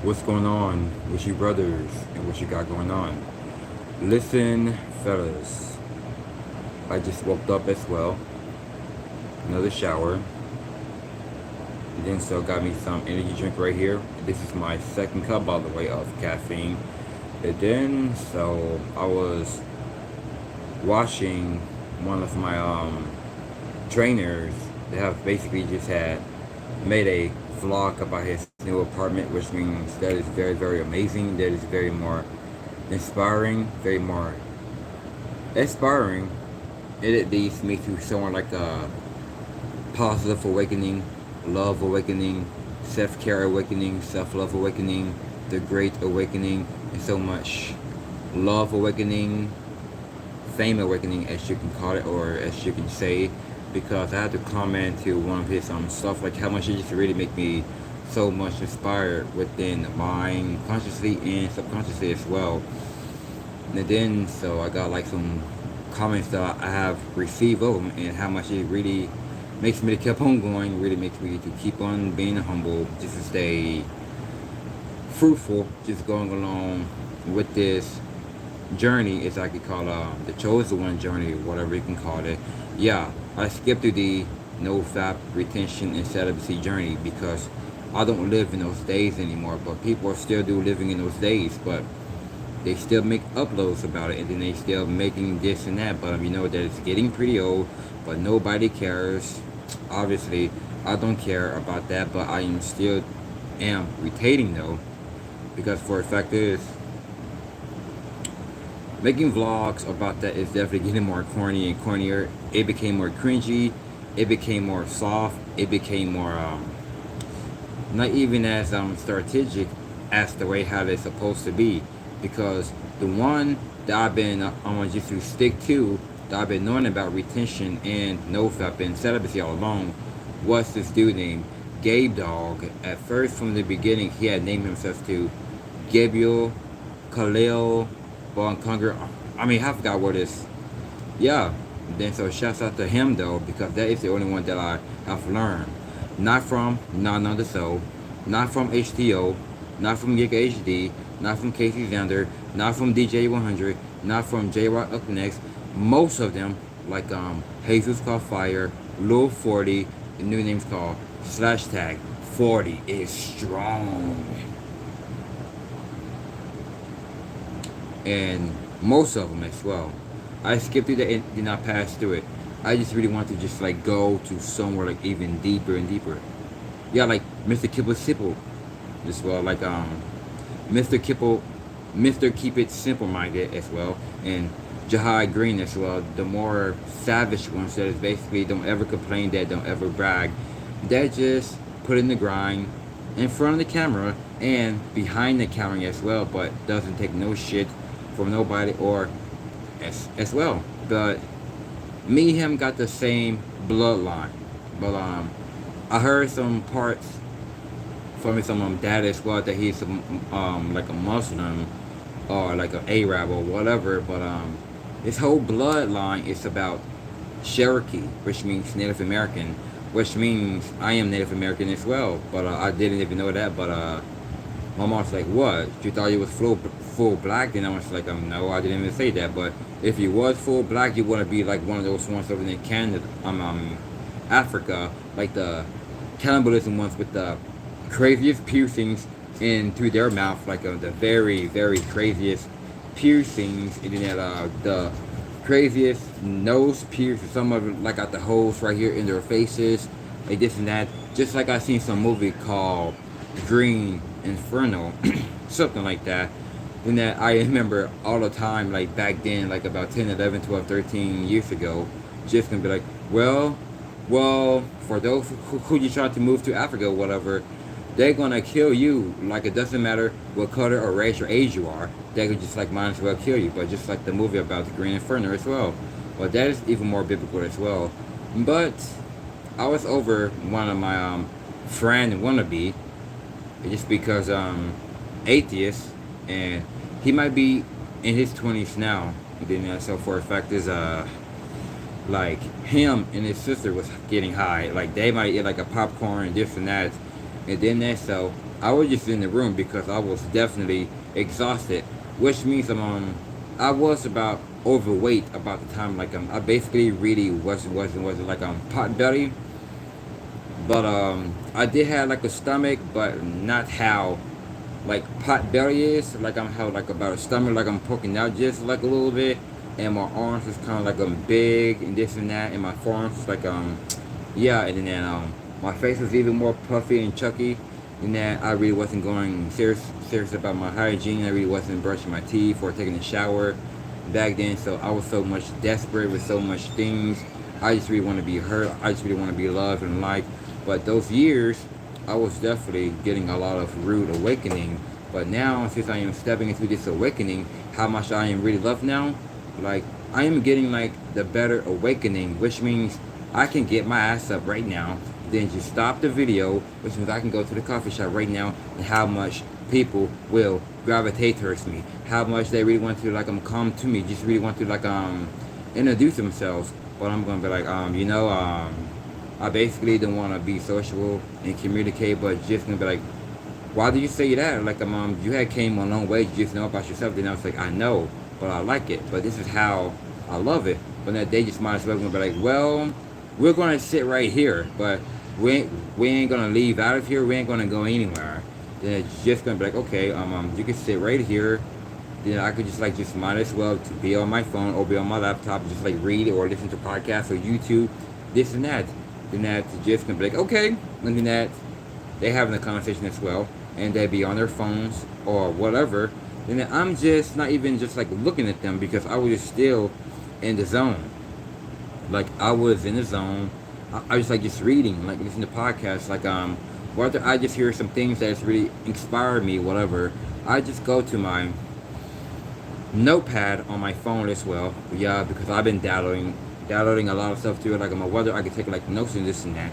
What's going on with you brothers and what you got going on? Listen, fellas, I just woke up as well. Another shower. And then so got me some energy drink right here. This is my second cup, by the way, of caffeine. And then so I was watching one of my trainers. They have basically just had made a vlog about his new apartment, which means that is very, very amazing. That is very more inspiring, very more inspiring. It leads me to somewhere like a positive awakening, love awakening, self-care awakening, self-love awakening, the great awakening, and so much love awakening, fame awakening, as you can call it, or as you can say, because I had to comment to one of his stuff, like how much it just really make me so much inspired within the mind, consciously and subconsciously as well. And then so I got like some comments that I have received of them, and how much it really makes me to keep on going, really makes me to keep on being humble, just to stay fruitful, just going along with this journey, as I could call the chosen one journey, whatever you can call it. Yeah, I skipped through the no fap retention and celibacy journey because I don't live in those days anymore. But people are still do living in those days, but they still make uploads about it, and then they still making this and that. But you know that it's getting pretty old, but nobody cares. Obviously, I don't care about that, but I am still am retaining though, because for a fact is making vlogs about that is definitely getting more corny and cornier. It became more cringy. It became more soft. It became more not even as strategic as the way how they're supposed to be. Because the one that I've been I'm gonna just to stick to, that I've been knowing about retention and nofap and celibacy all along, was this dude named Gabe Dog. At first, from the beginning, he had named himself to Gabriel Khalil Bon Conger. I mean, I forgot what it is. Yeah. Then so shouts out to him though, because that is the only one that I have learned. Not from None on the Soul, not from HTO, not from Giga HD, not from Casey Xander, not from DJ 100, not from J Rock Up Next. Most of them, like Jesus Called Fire, Lil 40, the new name's called Slash Tag 40 is strong. And most of them as well. I skipped through that and did not pass through it. I just really want to just like go to somewhere like even deeper and deeper. Yeah, like Mr. Kibble Sipple as well, like Mr. Kipple, Mr. Keep It Simple Minded as well, and Jahai Green as well. The more savage ones that is basically don't ever complain, that don't ever brag, that just put in the grind in front of the camera and behind the camera as well, but doesn't take no shit from nobody or as well. But me and him got the same bloodline. But I heard some parts from his dad as well, that he's like a Muslim or like an Arab or whatever. But his whole bloodline is about Cherokee, which means Native American, which means I am Native American as well. But I didn't even know that. But my mom's like, "What? You thought you was full black?" And I was like, "No, I didn't even say that." But if you was full black, you want to be like one of those ones over in Canada, Africa, like the cannibalism ones with the craziest piercings into their mouth, like the very, very craziest piercings, and then the craziest nose piercings. Some of them like got the holes right here in their faces, like this and that. Just like I seen some movie called Green Inferno, something like that. And that I remember all the time, like back then, like about 10, 11, 12, 13 years ago, just gonna be like, well, for those who you try to move to Africa or whatever, they're gonna kill you. Like it doesn't matter what color or race or age you are, they could just like might as well kill you. But just like the movie about the Green Inferno as well. Well, that is even more biblical as well. But I was over one of my friend wannabe, just because atheist, and he might be in his 20s now. And then so for a fact is Like him and his sister was getting high. Like they might eat like a popcorn and this and that, and then that. So I was just in the room because I was definitely exhausted, which means I was about overweight about the time. Like I basically really wasn't like pot belly, but I did have like a stomach, but not how like pot belly is. Like I'm how like about a stomach, like I'm poking out just like a little bit, and my arms is kind of like big and this and that, and my forearms is like yeah, and then my face was even more puffy and chunky. And that I really wasn't going serious about my hygiene. I really wasn't brushing my teeth or taking a shower back then. So I was so much desperate with so much things. I just really want to be hurt. I just really want to be loved and liked. But those years, I was definitely getting a lot of rude awakening. But now, since I am stepping into this awakening, how much I am really loved now, like I am getting like the better awakening, which means I can get my ass up right now, then just stop the video, which means I can go to the coffee shop right now, and how much people will gravitate towards me, how much they really want to like come to me, just really want to like introduce themselves. But I'm gonna be like I basically don't want to be social and communicate, but just gonna be like, why do you say that? Like you had came a long way, you just know about yourself. Then I was like, I know, but I like it, but this is how I love it. But then they just might as well gonna be like, well, we're gonna sit right here, but we ain't gonna leave out of here. We ain't gonna go anywhere. Then it's just gonna be like, okay, you can sit right here. Then I could just might as well to be on my phone or be on my laptop, just like read or listen to podcasts or YouTube, this and that. Then that's just gonna be like, okay. And then that they having a conversation as well, and they be on their phones or whatever. And then I'm just not even just like looking at them because I was just still in the zone. Like I was in the zone. I was like just reading, like listening to podcasts, like whether I just hear some things that's really inspired me, whatever. I just go to my notepad on my phone as well. Yeah, because I've been downloading a lot of stuff to it. Like whether I can take like notes and this and that.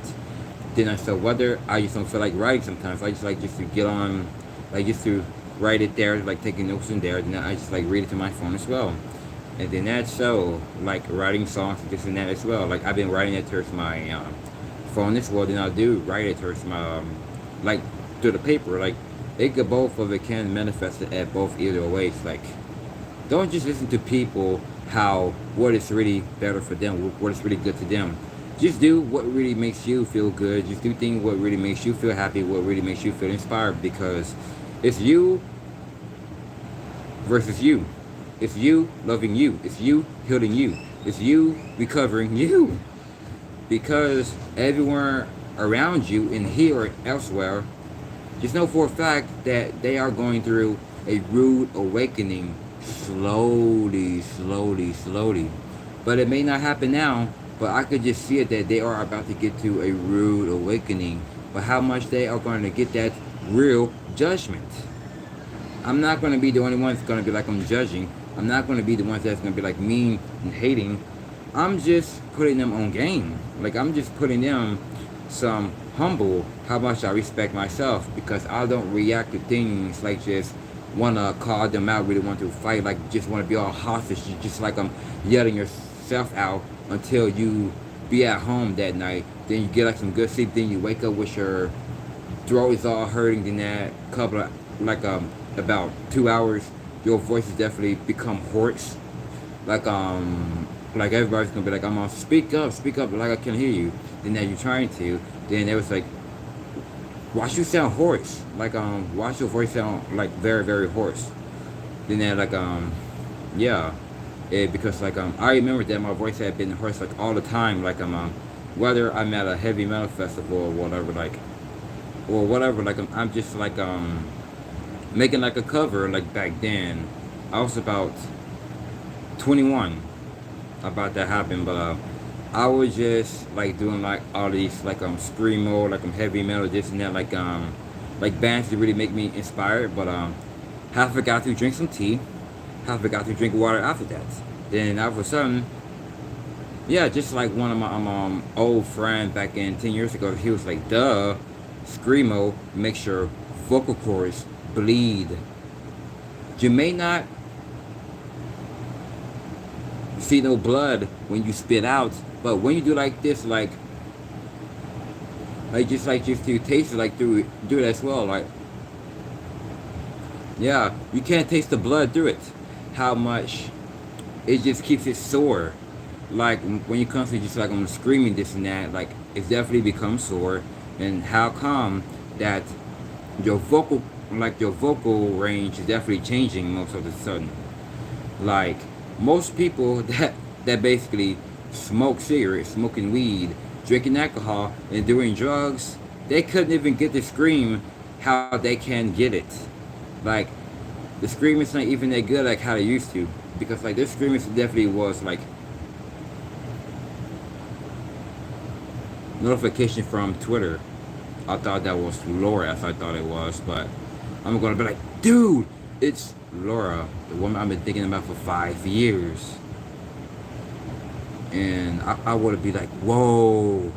Then I said whether I just don't feel like writing sometimes. I just like just to get on, like just to write it there, like taking notes in there. Then I just like read it to my phone as well. And then that show, like writing songs and this and that as well. Like I've been writing it towards my phone as well. Then I do write it towards my like through the paper. Like it could both of it can manifest it at both either ways. Like don't just listen to people how what is really better for them, what is really good to them. Just do what really makes you feel good. Just do things what really makes you feel happy, what really makes you feel inspired, because it's you versus you. It's you loving you. It's you healing you. It's you recovering you. Because everywhere around you, in here or elsewhere, just know for a fact that they are going through a rude awakening slowly, slowly, slowly. But it may not happen now, but I could just see it that they are about to get to a rude awakening. But how much they are going to get that real judgment. I'm not going to be the only one that's going to be like I'm judging. I'm not going to be the ones that's going to be like mean and hating. I'm just putting them on game. Like I'm just putting them some humble how much I respect myself, because I don't react to things like just want to call them out, really want to fight, like just want to be all hostage. You just like I'm yelling yourself out until you be at home that night. Then you get like some good sleep. Then you wake up with your throat is all hurting. Then that couple of like about 2 hours, your voice has definitely become hoarse. Like everybody's gonna be like, I'm on speak up, like I can hear you. Then that you're trying to, then it was like, watch you sound hoarse. Like watch your voice sound like very, very hoarse. Then that like yeah. Because like I remember that my voice had been hoarse like all the time. Like whether I'm at a heavy metal festival or whatever, like I'm just like making like a cover. Like back then I was about 21 about that happened, but I was just like doing like all these like screamo, like heavy metal, this and that, like bands that really make me inspired. But half forgot to drink some tea, half forgot to drink water after that. Then all of a sudden, yeah, just like one of my old friends back in 10 years ago, he was like, duh, screamo makes your vocal cords bleed. You may not see no blood when you spit out, But when you do like this, just to taste it, like do it as well. Like, yeah, you can't taste the blood through it. How much it just keeps it sore. Like when you constantly just like I'm screaming this and that, like it definitely becomes sore. And how come that your vocal range is definitely changing most of the sudden. Like most people that basically smoke cigarettes, smoking weed, drinking alcohol, and doing drugs, they couldn't even get the scream how they can get it. Like the scream is not even that good like how they used to, because like this scream is definitely was like notification from Twitter. I thought that was Laura, as I thought it was, but I'm gonna be like, dude, it's Laura, the woman I've been thinking about for 5 years. And I would be like, whoa.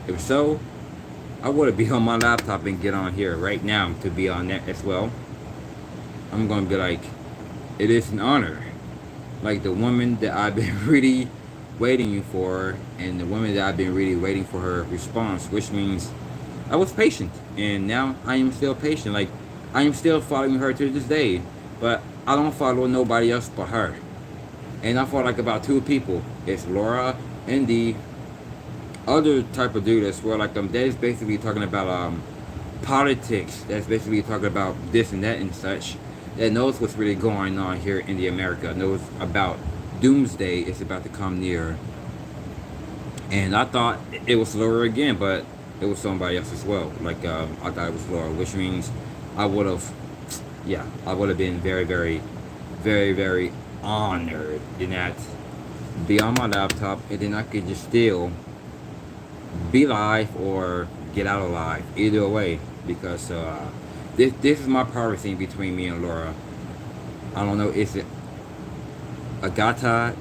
If so, I would be on my laptop and get on here right now to be on that as well. I'm gonna be like, it is an honor. Like the woman that I've been really waiting for, and the woman that I've been really waiting for her response, which means I was patient, and now I am still patient. Like I am still following her to this day, but I don't follow nobody else but her. And I follow like about two people. It's Laura and the other type of dude as well. Like that is basically talking about politics. That's basically talking about this and that and such. That knows what's really going on here in the America. Knows about doomsday is about to come near. And I thought it was Laura again, but it was somebody else as well. Like I thought it was Laura, which means I would have, yeah, I would have been very, very, very, very honored in that be on my laptop, and then I could just still be live or get out alive, either way, because this is my privacy between me and Laura. I don't know, is it Agata?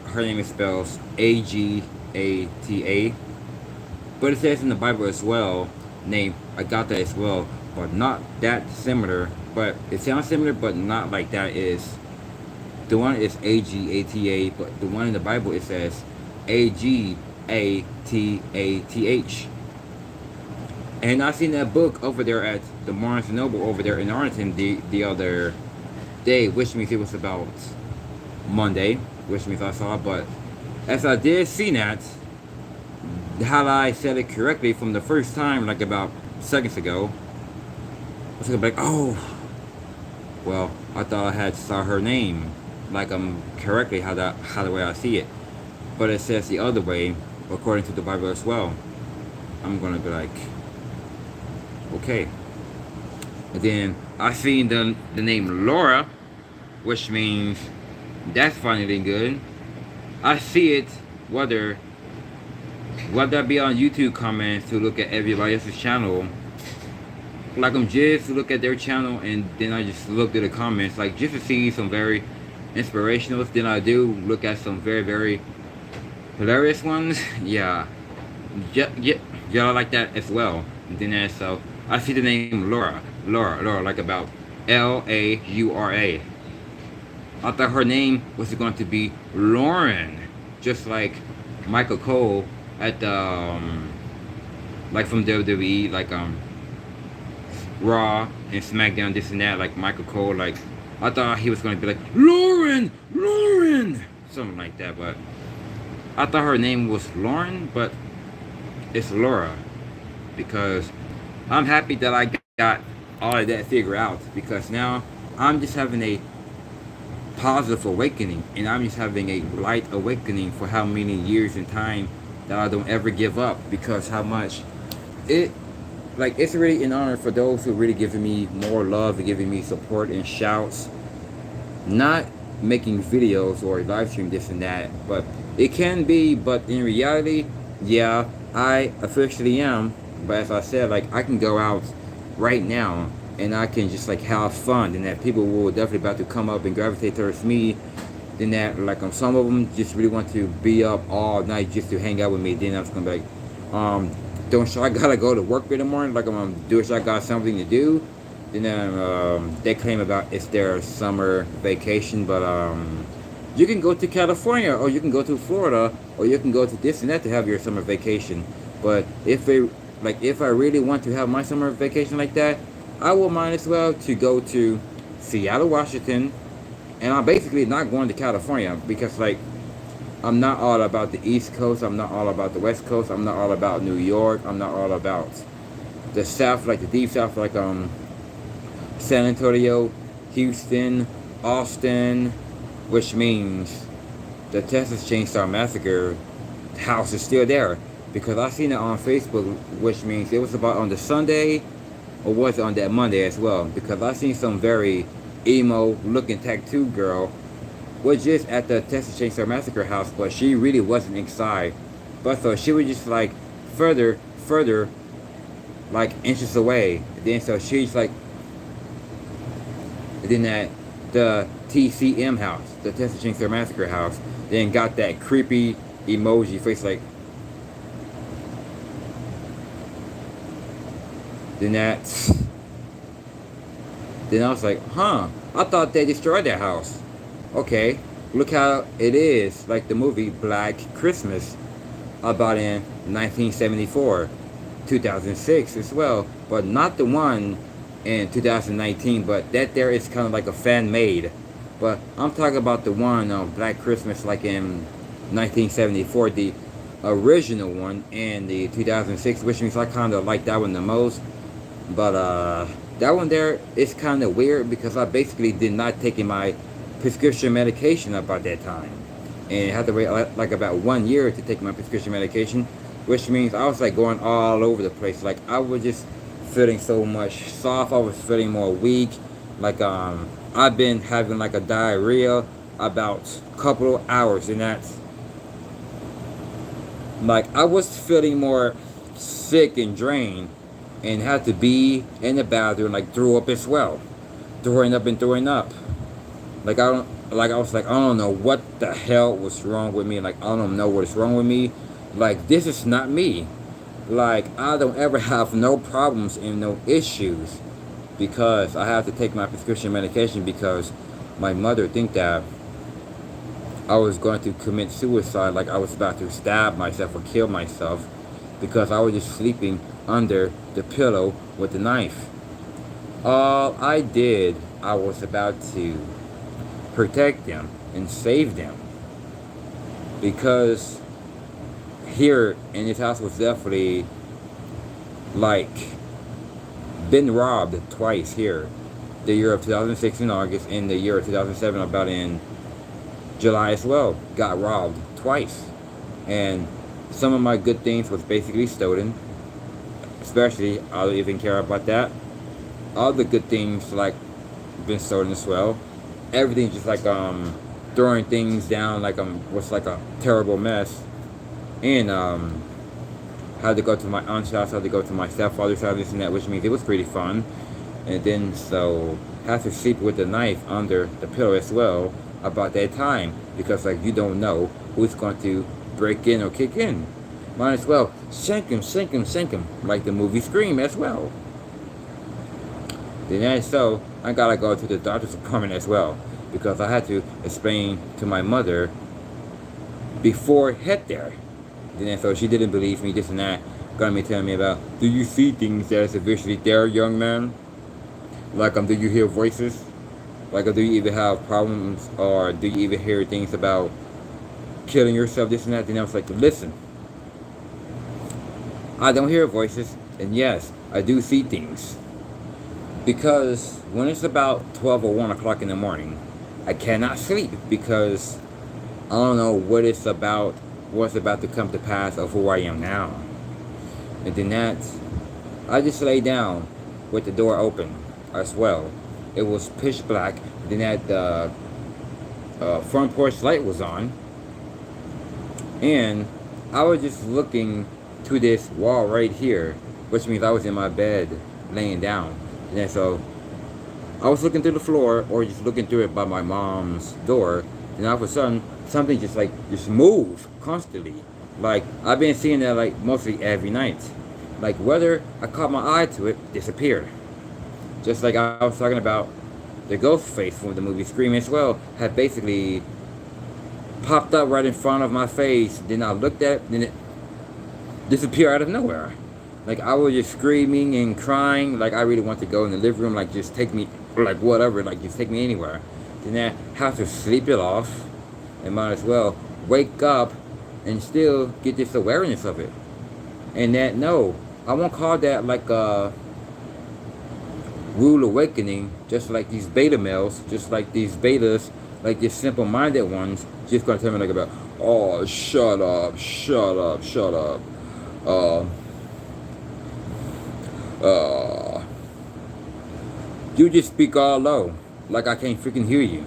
Her name is spells Agata, but it says in the Bible as well, name Agata as well, but not that similar. But it sounds similar, but not like that. Is the one is Agata, but the one in the Bible it says Agattath. And I seen that book over there at the Barnes and Noble over there in Arlington the other day, which means it was about Monday, which means I saw it. But as I did see that, how I said it correctly from the first time, like about seconds ago, I was like, oh, well, I thought I had saw her name, like correctly how the way I see it, but it says the other way according to the Bible as well. I'm gonna be like, okay. And then I seen the name Laura, which means that's finally good. I see it whether I be on YouTube comments to look at everybody else's channel. Like I'm just to look at their channel, and then I just look at the comments, like just to see some very inspirational. Then I do look at some very, very hilarious ones. Yeah, I like that as well. And then so I see the name Laura, like about Laura. I thought her name was going to be Lauren, just like Michael Cole at the like from WWE, like Raw and SmackDown, this and that, like Michael Cole. Like I thought he was going to be like Lauren, something like that. But I thought her name was Lauren, but it's Laura, because I'm happy that I got all of that figured out, because now I'm just having a positive awakening, and I'm just having a light awakening for how many years in time that I don't ever give up, because how much it's really an honor for those who really giving me more love and giving me support and shouts, not making videos or live stream this and that, but it can be, but in reality, yeah, I officially am. But as I said, like I can go out right now and I can just like have fun, and that people will definitely about to come up and gravitate towards me. Then that like some of them just really want to be up all night just to hang out with me. Then I was gonna be like, don't I gotta go to work in the morning? Like I got something to do? Then they claim about it's their summer vacation, but You can go to California, or you can go to Florida, or you can go to this and that to have your summer vacation. But if I really want to have my summer vacation like that, I will might as well to go to Seattle, Washington, and I'm basically not going to California because like I'm not all about the East Coast. I'm not all about the West Coast. I'm not all about New York. I'm not all about the South, like the deep South, like San Antonio, Houston, Austin, which means the Texas Chainsaw Massacre house is still there because I seen it on Facebook, which means it was about on the Sunday or was it on that Monday as well? Because I seen some very emo looking tattoo girl was just at the Texas Chainsaw Massacre house, but she really wasn't inside. But so she was just like further, like inches away. Then so she's like, then at the TCM house, the Texas Chainsaw Massacre house, then got that creepy emoji face like. Then I was like, huh, I thought they destroyed that house. Okay, look how it is, like the movie Black Christmas, about in 1974, 2006 as well, but not the one in 2019, but that there is kind of like a fan made. But I'm talking about the one on Black Christmas like in 1974, the original one, and the 2006, which means I kind of like that one the most. But that one there is kind of weird because I basically did not take my prescription medication about that time, and had to wait like about 1 year to take my prescription medication, which means I was like going all over the place. Like I was just feeling so much soft. I was feeling more weak. Like I've been having like a diarrhea about a couple of hours, and that's like I was feeling more sick and drained, and had to be in the bathroom, like threw up as well, throwing up. Like I was like, I don't know what the hell was wrong with me. Like I don't know what is wrong with me. Like this is not me. Like I don't ever have no problems and no issues because I have to take my prescription medication because my mother think that I was going to commit suicide, like I was about to stab myself or kill myself because I was just sleeping under the pillow with the knife. All I did, I was about to protect them and save them because here in this house was definitely like been robbed twice here. The year of 2006 in August and the year of 2007 about in July as well. Got robbed twice. And some of my good things was basically stolen. Especially, I don't even care about that. All the good things like been stolen as well. Everything just like throwing things down like was like a terrible mess. And had to go to my aunt's house, had to go to my stepfather's house, this and that, which means it was pretty fun. And then so had to sleep with the knife under the pillow as well about that time because like you don't know who's going to break in or kick in. Might as well sink him like the movie Scream as well. Then so I gotta go to the doctor's appointment as well because I had to explain to my mother before I head there. Then so she didn't believe me, this and that, gonna be telling me about, do you see things that is visually there, young man? Like do you hear voices? Like do you even have problems, or do you even hear things about killing yourself, this and that? Then I was like, listen, I don't hear voices, and yes, I do see things. Because when it's about 12 or 1 o'clock in the morning, I cannot sleep because I don't know what's about to come to pass of who I am now. And then I just lay down with the door open as well. It was pitch black. Then the front porch light was on. And I was just looking to this wall right here, which means I was in my bed laying down. And so I was looking through the floor or just looking through it by my mom's door, and all of a sudden something just moved constantly. Like I've been seeing that like mostly every night. Like whether I caught my eye to it, disappeared. Just like I was talking about the ghost face from the movie Scream as well, had basically popped up right in front of my face. Then I looked at it, then it disappeared out of nowhere. Like, I was just screaming and crying. Like, I really want to go in the living room. Like, just take me, like, whatever. Like, just take me anywhere. Then I have to sleep it off. And might as well wake up and still get this awareness of it. And that, no, I won't call that like a rude awakening, just like these beta males, just like these betas, like these simple-minded ones, just gonna tell me like about, oh, shut up, shut up, shut up. You just speak all low, like I can't freaking hear you.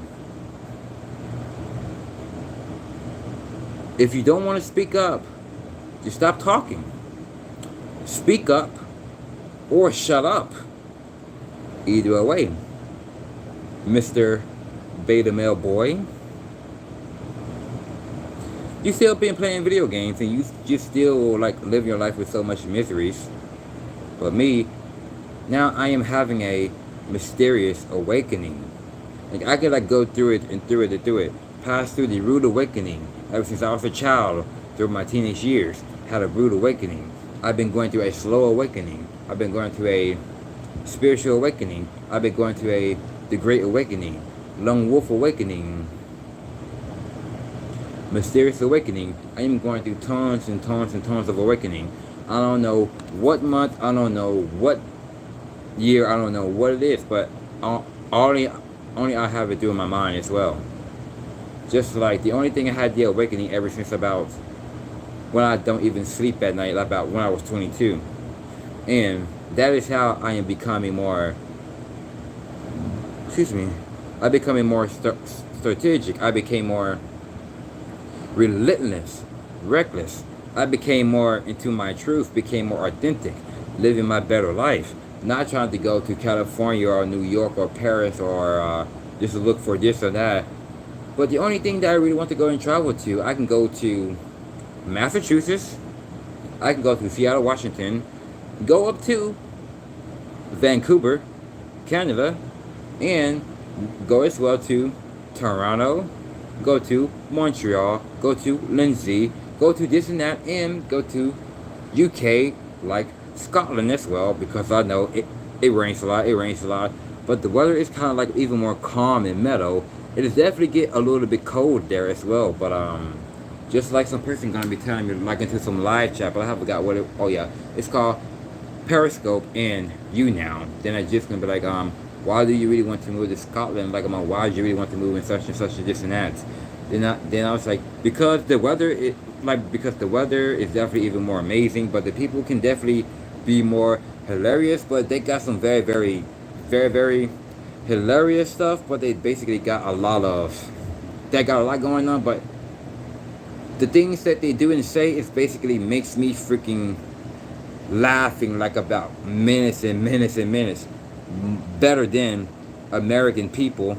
If you don't want to speak up, just stop talking. Speak up or shut up. Either way, Mr. Beta Male Boy. You still been playing video games and you just still like living your life with so much miseries. But me, now I am having a mysterious awakening. Like, I can like go through it and through it and through it. Pass through the rude awakening ever since I was a child through my teenage years. Had a rude awakening. I've been going through a slow awakening. I've been going through a spiritual awakening. I've been going through the Great Awakening, Lone Wolf Awakening, Mysterious Awakening. I am going through tons and tons and tons of awakening. I don't know what month, I don't know what year, I don't know what it is, but only I have it through my mind as well. Just like the only thing I had the awakening ever since about when I don't even sleep at night, about when I was 22. And that is how I am becoming more, I'm becoming more strategic. I became more relentless, reckless. I became more into my truth, became more authentic, living my better life. Not trying to go to California or New York or Paris or just to look for this or that. But the only thing that I really want to go and travel to, I can go to Massachusetts, I can go to Seattle, Washington, go up to Vancouver, Canada, and go as well to Toronto, go to Montreal, go to Lindsay, go to this and that, and go to UK, like Scotland as well, because I know it rains a lot, but the weather is kind of like even more calm and mellow. It is definitely get a little bit cold there as well, but just like some person gonna be telling me like into some live chat, but I forgot what it, oh yeah, it's called Periscope and You Now. Then I just gonna be like, why do you really want to move to Scotland? Like, why do you really want to move in such and such and this and that? Then I was like, because the weather is definitely even more amazing, but the people can definitely be more hilarious, but they got some very, very, very, very hilarious stuff, but they basically got a lot going on, but the things that they do and say is basically makes me freaking laughing like about minutes and minutes and minutes better than American people.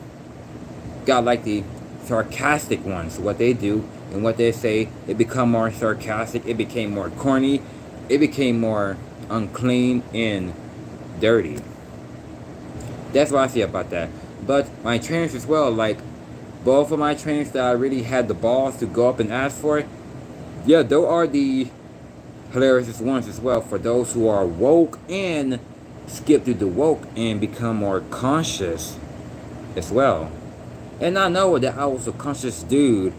Got like the sarcastic ones, what they do and what they say, it become more sarcastic, it became more corny, it became more unclean and dirty. That's what I say about that. But my trainers as well, like both of my trainers that I really had the balls to go up and ask for, yeah, those are the hilarious ones as well, for those who are woke and skip through the woke and become more conscious as well. And I know that I was a conscious dude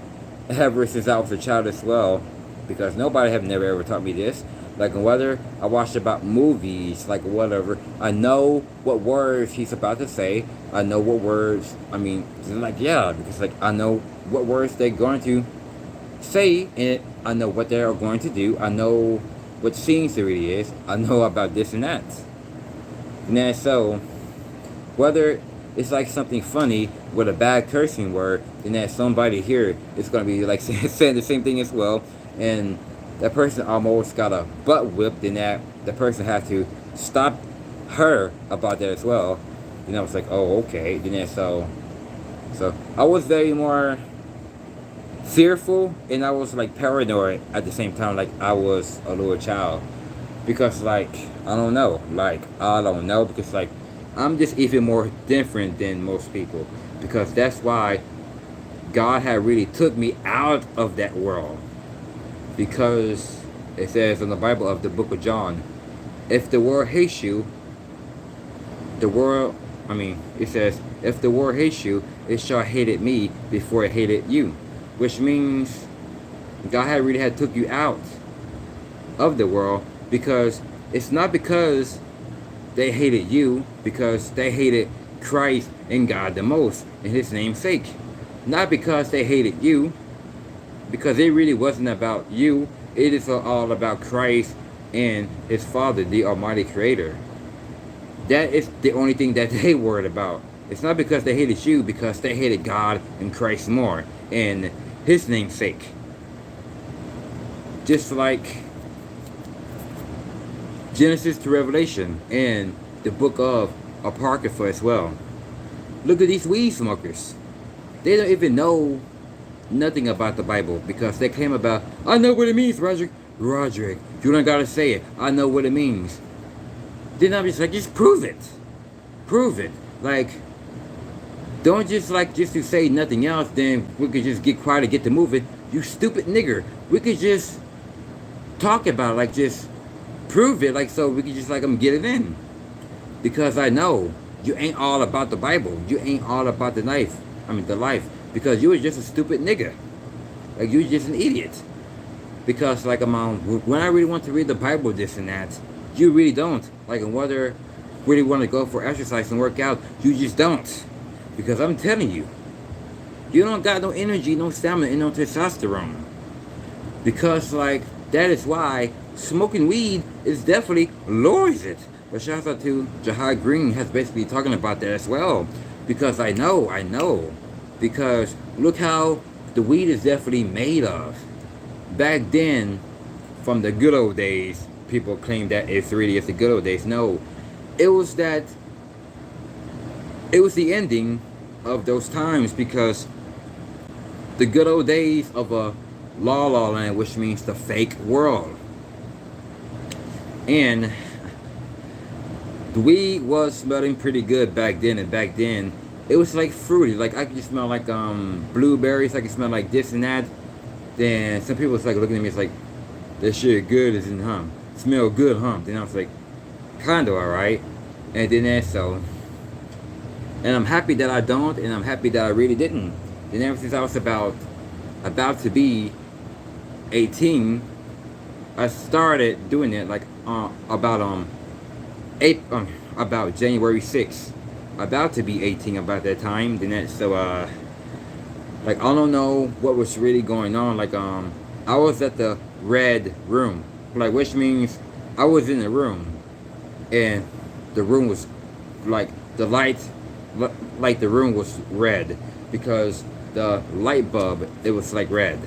ever since I was a child as well, because nobody have never ever taught me this. Like whether I watched about movies, like whatever, I know what words he's about to say. I know what words, like, yeah, because like I know what words they're going to say, and I know what they are going to do. I know what scenes there really is. I know about this and that. And then so, whether it's like something funny with a bad cursing word, and that somebody here is going to be like saying the same thing as well, and that person almost got a butt whipped, and that the person had to stop her about that as well. And I was like, oh, okay. Then so I was very more fearful, and I was like paranoid at the same time, like I was a little child, because like I don't know, because like I'm just even more different than most people, because that's why God had really took me out of that world. Because it says in the Bible of the book of John, if the world hates you, it says, if the world hates you, it shall hated me before it hated you. Which means God had really had took you out of the world, because it's not because they hated you, because they hated Christ and God the most in his name's sake. Not because they hated you, because it really wasn't about you. It is all about Christ and his Father, the Almighty Creator. That is the only thing that they worried about. It's not because they hated you, because they hated God and Christ more in his name's sake. Just like Genesis to Revelation and the book of Apocrypha as well. Look at these weed smokers. They don't even know nothing about the Bible, because they claim about, I know what it means, Roderick. Roderick, you don't gotta say it. I know what it means. Then I'm just like, just prove it. Prove it. Like, don't just like, just to say nothing else, then we could just get quiet and get to moving. You stupid nigger. We could just talk about it, like just prove it, like so we could just like get it in. Because I know you ain't all about the Bible. You ain't all about the life. Because you were just a stupid nigga. Like you were just an idiot. Because like when I really want to read the Bible, this and that, you really don't. Like whether really want to go for exercise and work out, you just don't. Because I'm telling you, you don't got no energy, no stamina, and no testosterone. Because like that is why smoking weed is definitely lowers it. But shout out to Jahai Green has basically talking about that as well. Because I know. Because look how the weed is definitely made of. Back then, from the good old days, people claim that it's the good old days. No, it was the ending of those times, because the good old days of a la la land, which means the fake world. And the weed was smelling pretty good back then, and back then it was like fruity. Like I could just smell like blueberries. I could smell like this and that. Then some people was like looking at me, it's like, that shit good, isn't smell good, Then I was like, kinda alright. And then that's so. And I'm happy that I don't, and I'm happy that I really didn't. Then ever since I was about to be 18, I started doing it like about January 6th. About to be 18 about that time. Then that so like I don't know what was really going on. Like I was at the red room, like which means I was in the room, and the room was like the light, like the room was red, because the light bulb, it was like red.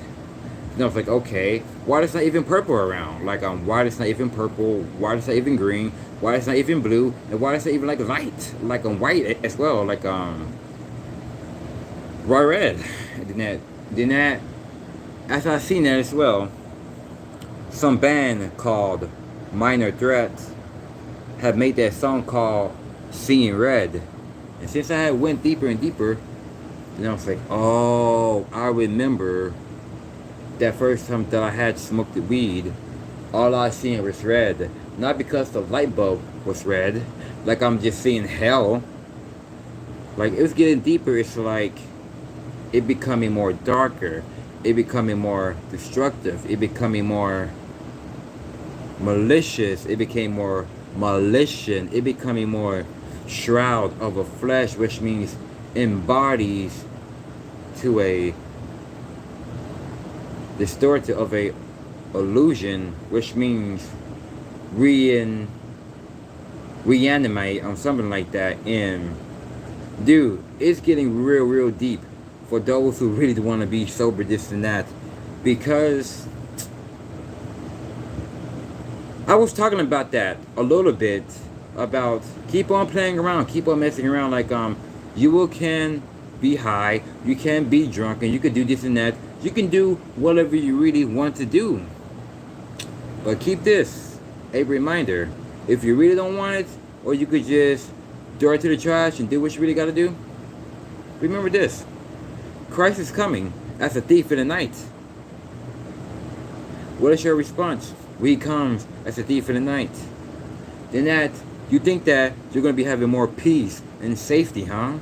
And I was like, okay, why is not even purple around? Like why is not even purple? Why is not even green? Why is not even blue? And why is not even like light, like white as well, like bright red? And then that after I seen that as well, some band called Minor Threat had made that song called Seeing Red. And since I had went deeper and deeper, then I was like, oh, I remember that first time that I had smoked the weed, all I seen was red. Not because the light bulb was red, like I'm just seeing hell. Like it was getting deeper. It's like it becoming more darker, it becoming more destructive, it becoming more malicious, it became more malicious, it becoming more shroud of a flesh, which means embodies to a distorted of a illusion, which means reanimate on something like that. And dude, it's getting real deep for those who really want to be sober, this and that. Because I was talking about that a little bit, about keep on playing around, keep on messing around. Like you can be high, you can be drunk, and you can do this and that. You can do whatever you really want to do. But keep this a reminder: if you really don't want it, or you could just throw it to the trash and do what you really got to do, remember this: Christ is coming as a thief in the night. What is your response? When he comes as a thief in the night. Then that, you think that you're going to be having more peace and safety, huh?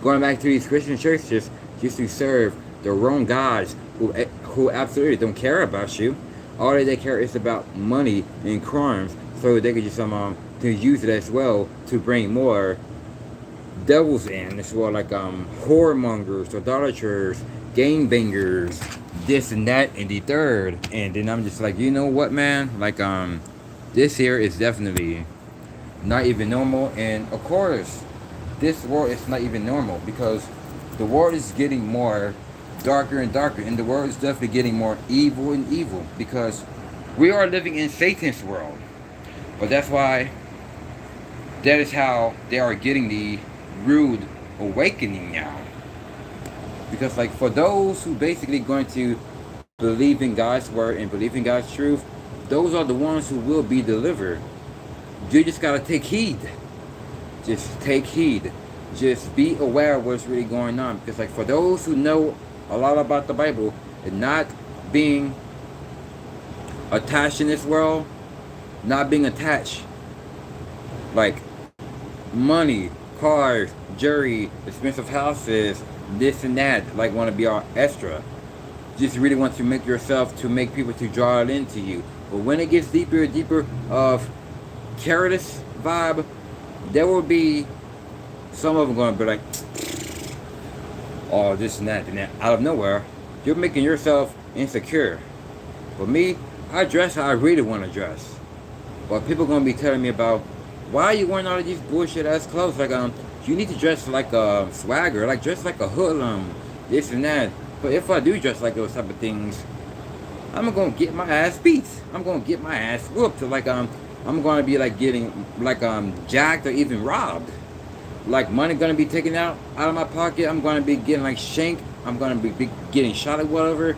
Going back to these Christian churches just to serve the wrong gods who absolutely don't care about you. All they care is about money and crimes, so they can just to use it as well to bring more devils in as well, like whoremongers, idolaters, gangbangers, this and that and the third. And then I'm just like, you know what, man? Like this here is definitely not even normal. And of course, this world is not even normal because the world is getting more darker and darker, and the world is definitely getting more evil and evil because we are living in Satan's world. But that's why that is how they are getting the rude awakening now. Because like for those who basically going to believe in God's word and believe in God's truth, those are the ones who will be delivered. You just gotta take heed. Just take heed. Just be aware of what's really going on. Because like for those who know a lot about the Bible and not being attached in this world, not being attached like money, cars, jewelry, expensive houses, this and that, like want to be all extra. Just really want to make yourself, to make people to draw it into you. But when it gets deeper and deeper of careless vibe, there will be some of them going to be like, oh, this and that, out of nowhere. You're making yourself insecure. For me, I dress how I really want to dress. But people going to be telling me about, why are you wearing all of these bullshit ass clothes? Like, you need to dress like a swagger, like dress like a hoodlum, this and that. But if I do dress like those type of things, I'm going to get my ass beat. I'm going to get my ass whooped. Like, I'm going to be like getting, like, jacked or even robbed. Like money gonna be taken out of my pocket. I'm gonna be getting like shanked. I'm gonna be getting shot at whatever.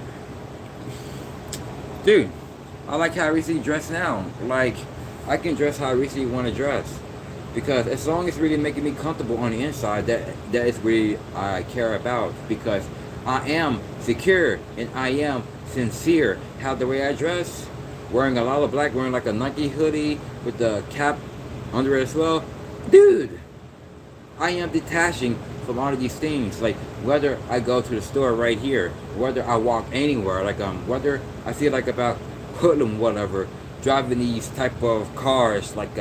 Dude, I like how I recently dress now. Like I can dress how I recently want to dress, because as long as it's really making me comfortable on the inside, that is really I care about. Because I am secure and I am sincere. How the way I dress, wearing a lot of black, wearing like a Nike hoodie with the cap under it as well, dude. I am detaching from all of these things. Like whether I go to the store right here, whether I walk anywhere, like whether I feel like about hoodlum, whatever, driving these type of cars, like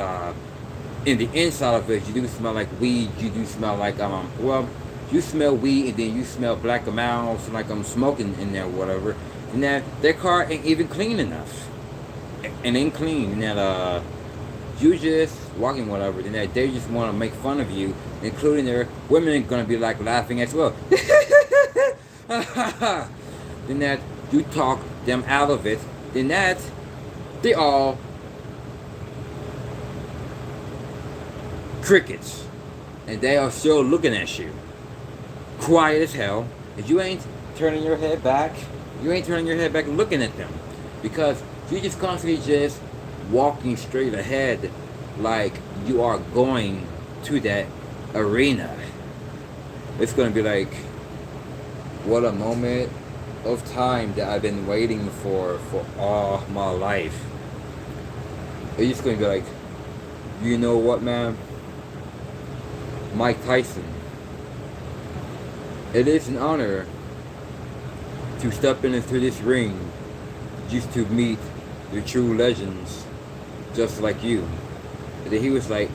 in the inside of it, you do smell like weed. You do smell like well, you smell weed and then you smell black amounts, like I'm smoking in there, whatever. And that their car ain't even clean enough, and ain't clean, and that you just walking whatever, then they just want to make fun of you, including their women gonna be like laughing as well. Then that you talk them out of it, then that they all crickets, and they are still looking at you, quiet as hell. If you ain't turning your head back, looking at them, because you just constantly just walking straight ahead like you are going to that arena. It's gonna be like, what a moment of time that I've been waiting for all my life. It's just gonna be like, you know what, man? Mike Tyson, it is an honor to step into this ring just to meet the true legends just like you. And then he was like,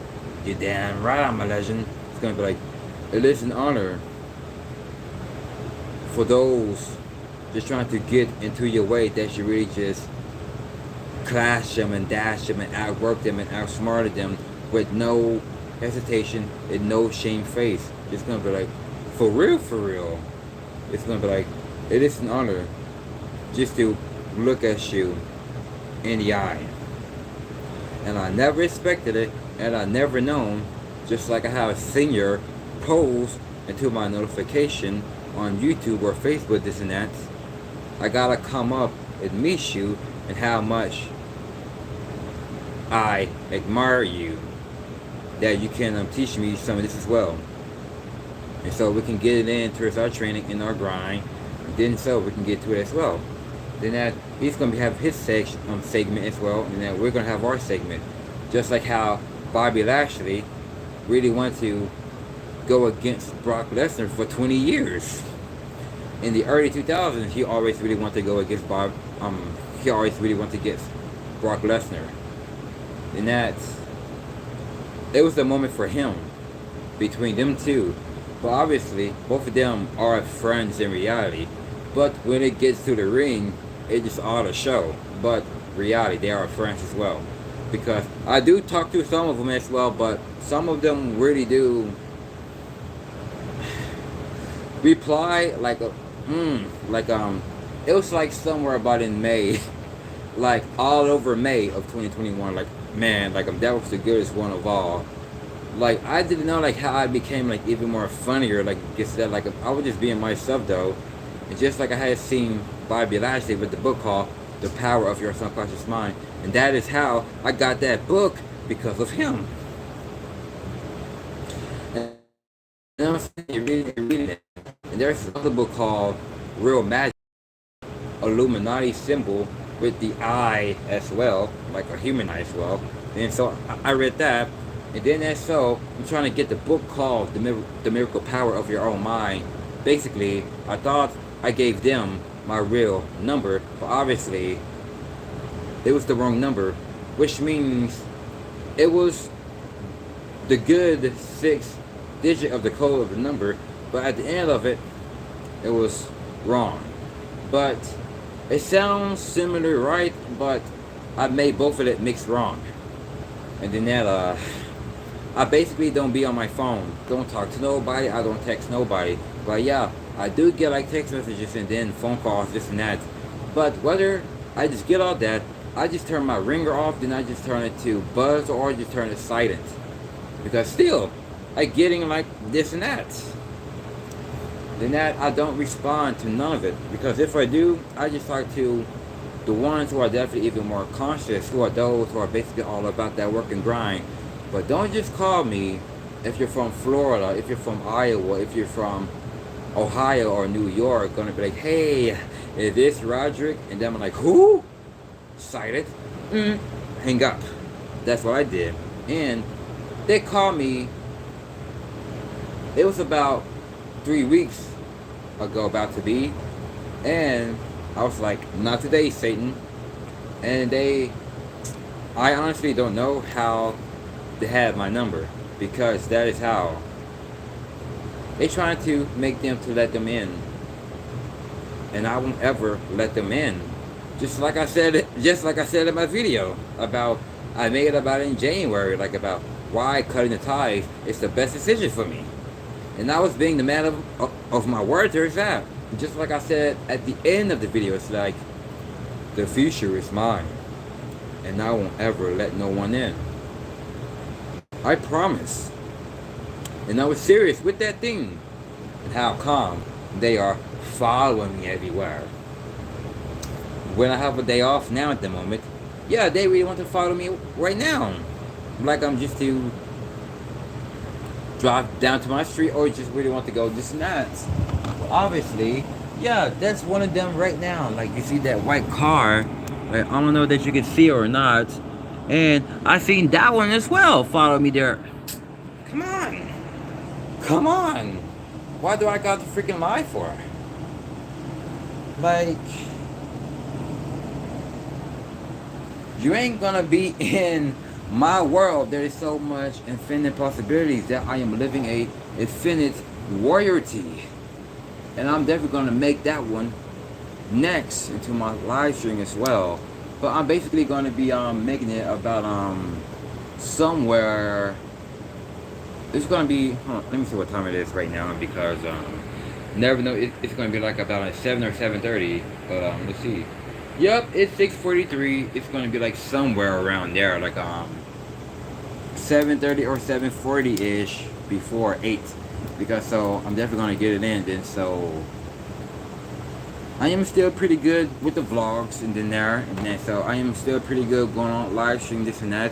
you're damn right I'm a legend. It's gonna be like, it is an honor for those just trying to get into your way that you really just clash them and dash them and outwork them and outsmarted them with no hesitation and no shame face. It's gonna be like, for real. It's gonna be like, it is an honor just to look at you in the eye. And I never expected it, and I never known. Just like I have a senior post into my notification on YouTube or Facebook, this and that, I gotta come up and meet you, and how much I admire you, that you can teach me some of this as well. and so we can get it in towards our training and our grind, and then so we can get to it as well. Then that he's gonna have his segment as well, and then we're gonna have our segment, just like how Bobby Lashley really wanted to go against Brock Lesnar for 20 years. In the early 2000s, he always really wanted to go against he always really wanted to get Brock Lesnar. And it was the moment for him between them two. But obviously, both of them are friends in reality. But when it gets to the ring, it just all a show. But reality, they are friends as well. Because I do talk to some of them as well, but some of them really do reply like it was like somewhere about in May, like all over May of 2021. Like, man, like that was the goodest one of all. Like, I didn't know like how I became like even more funnier. Like, get that, like I was just being myself though, and just like I had seen Bobby Lashley with the book called The Power of Your Subconscious Mind, and that is how I got that book, because of him. And I'm saying, you read it, and there's another book called Real Magic, Illuminati symbol with the eye as well, like a human eye as well. And so I read that, and then I'm trying to get the book called The Miracle Power of Your Own Mind. Basically, I thought I gave them my real number, but obviously it was the wrong number, which means it was the good 6th digit of the code of the number, but at the end of it, it was wrong. But it sounds similar, right? But I made both of it mixed wrong. And then I basically don't be on my phone. Don't talk to nobody. I don't text nobody. But yeah, I do get like text messages and then phone calls, this and that. But whether I just get all that, I just turn my ringer off, then I just turn it to buzz, or I just turn it silent. Because still, I getting like this and that. Then I don't respond to none of it. Because if I do, I just talk to the ones who are definitely even more conscious, who are those who are basically all about that work and grind. But don't just call me if you're from Florida, if you're from Iowa, if you're from Ohio or New York, gonna be like, hey, is this Roderick? And then I'm like, who? Silent. Hang up. That's what I did. And they called me, it was about 3 weeks ago, about to be, and I was like, not today, Satan. And I honestly don't know how they had my number, because that is how they trying to make them to let them in, and I won't ever let them in. Just like I said in my video about, I made it about in January, like about why cutting the ties is the best decision for me. And I was being the man of my word to that. Just like I said at the end of the video, it's like, the future is mine, and I won't ever let no one in. I promise. And I was serious with that thing, and how come they are following me everywhere. When I have a day off now at the moment, yeah, they really want to follow me right now. Like I'm just to drive down to my street, or just really want to go this and that. Well, obviously, yeah, that's one of them right now. Like, you see that white car, like, I don't know that you can see or not. And I seen that one as well follow me there. Come on. Come on. Why do I got to freaking lie for? Like, you ain't gonna be in my world. There is so much infinite possibilities that I am living a infinite royalty. And I'm definitely gonna make that one next into my live stream as well. But I'm basically gonna be making it about somewhere. It's gonna be, let me see what time it is right now, because never know, it's gonna be like about 7 or 7:30. But let's see. Yep, it's 6:43. It's gonna be like somewhere around there, like 7:30 or 7:40 ish, before 8. Because so I'm definitely gonna get it in. Then so I am still pretty good with the vlogs, and then so I am still pretty good going on live stream, this and that.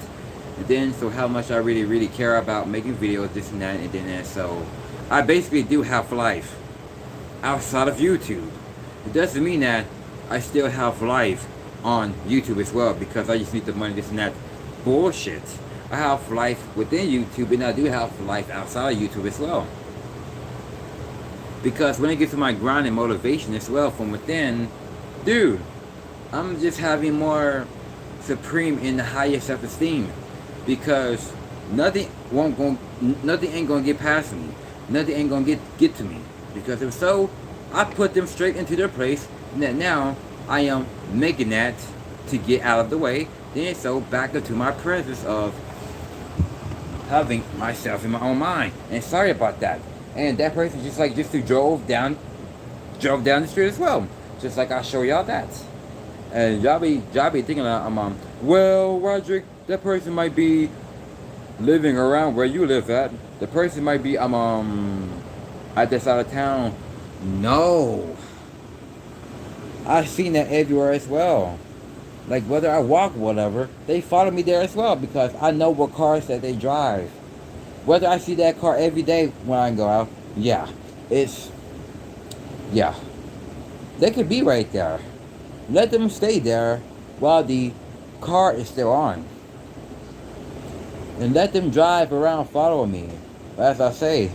And then so how much I really care about making videos, this and that. And then so I basically do have life outside of YouTube. It doesn't mean that I still have life on YouTube as well because I just need the money, this and that bullshit. I have life within YouTube and I do have life outside of YouTube as well. Because when it gets to my grind and motivation as well from within, dude, I'm just having more supreme in the highest self-esteem. Because nothing ain't gonna get past me. Nothing ain't gonna get to me. Because if so, I put them straight into their place, and that now I am making that to get out of the way. Then so back into my presence of having myself in my own mind. And sorry about that. And that person just drove down the street as well. Just like I show y'all that. And y'all be thinking well, Roderick, that person might be living around where you live at. The person might be at this side of town. No. I've seen that everywhere as well. Like whether I walk or whatever, they follow me there as well because I know what cars that they drive. Whether I see that car every day when I go out, yeah. Yeah. They could be right there. Let them stay there while the car is still on. And let them drive around following me. As I say,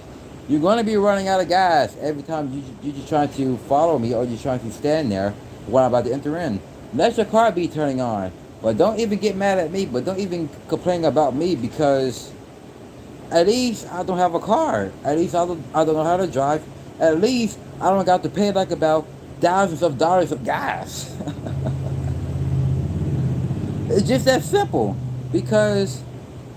you're going to be running out of gas every time you're just trying to follow me or you're trying to stand there when I'm about to enter in. Let your car be turning on. But don't even get mad at me. But don't even complain about me because at least I don't have a car. At least I don't know how to drive. At least I don't got to pay like about thousands of dollars of gas. It's just that simple. Because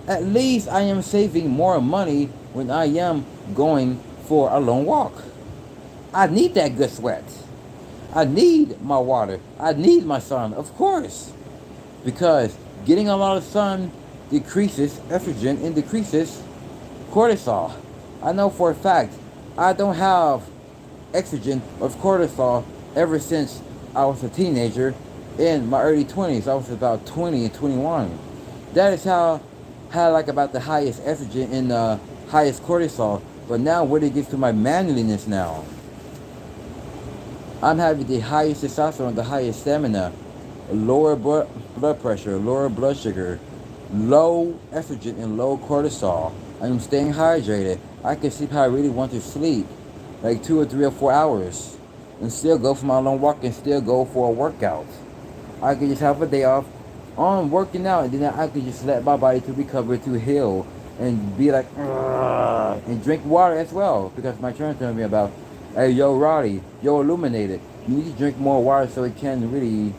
at least I am saving more money when I am going for a long walk. I need that good sweat. I need my water. I need my sun, of course. Because getting a lot of sun decreases estrogen and decreases cortisol. I know for a fact I don't have estrogen or cortisol ever since I was a teenager in my early 20s. I was about 20 and 21. That is how I had like about the highest estrogen and the highest cortisol. But now when it gets to my manliness now, I'm having the highest testosterone, the highest stamina, lower blood pressure, lower blood sugar, low estrogen and low cortisol. I'm staying hydrated. I can sleep how I really want to sleep, like 2 or 3 or 4 hours, and still go for my long walk and still go for a workout. I could just have a day off on working out, and then I could just let my body to recover, to heal, and be like, "Ugh," and drink water as well, because my trainer told me about, hey, yo, Roddy, yo, Illuminated, you need to drink more water so it can really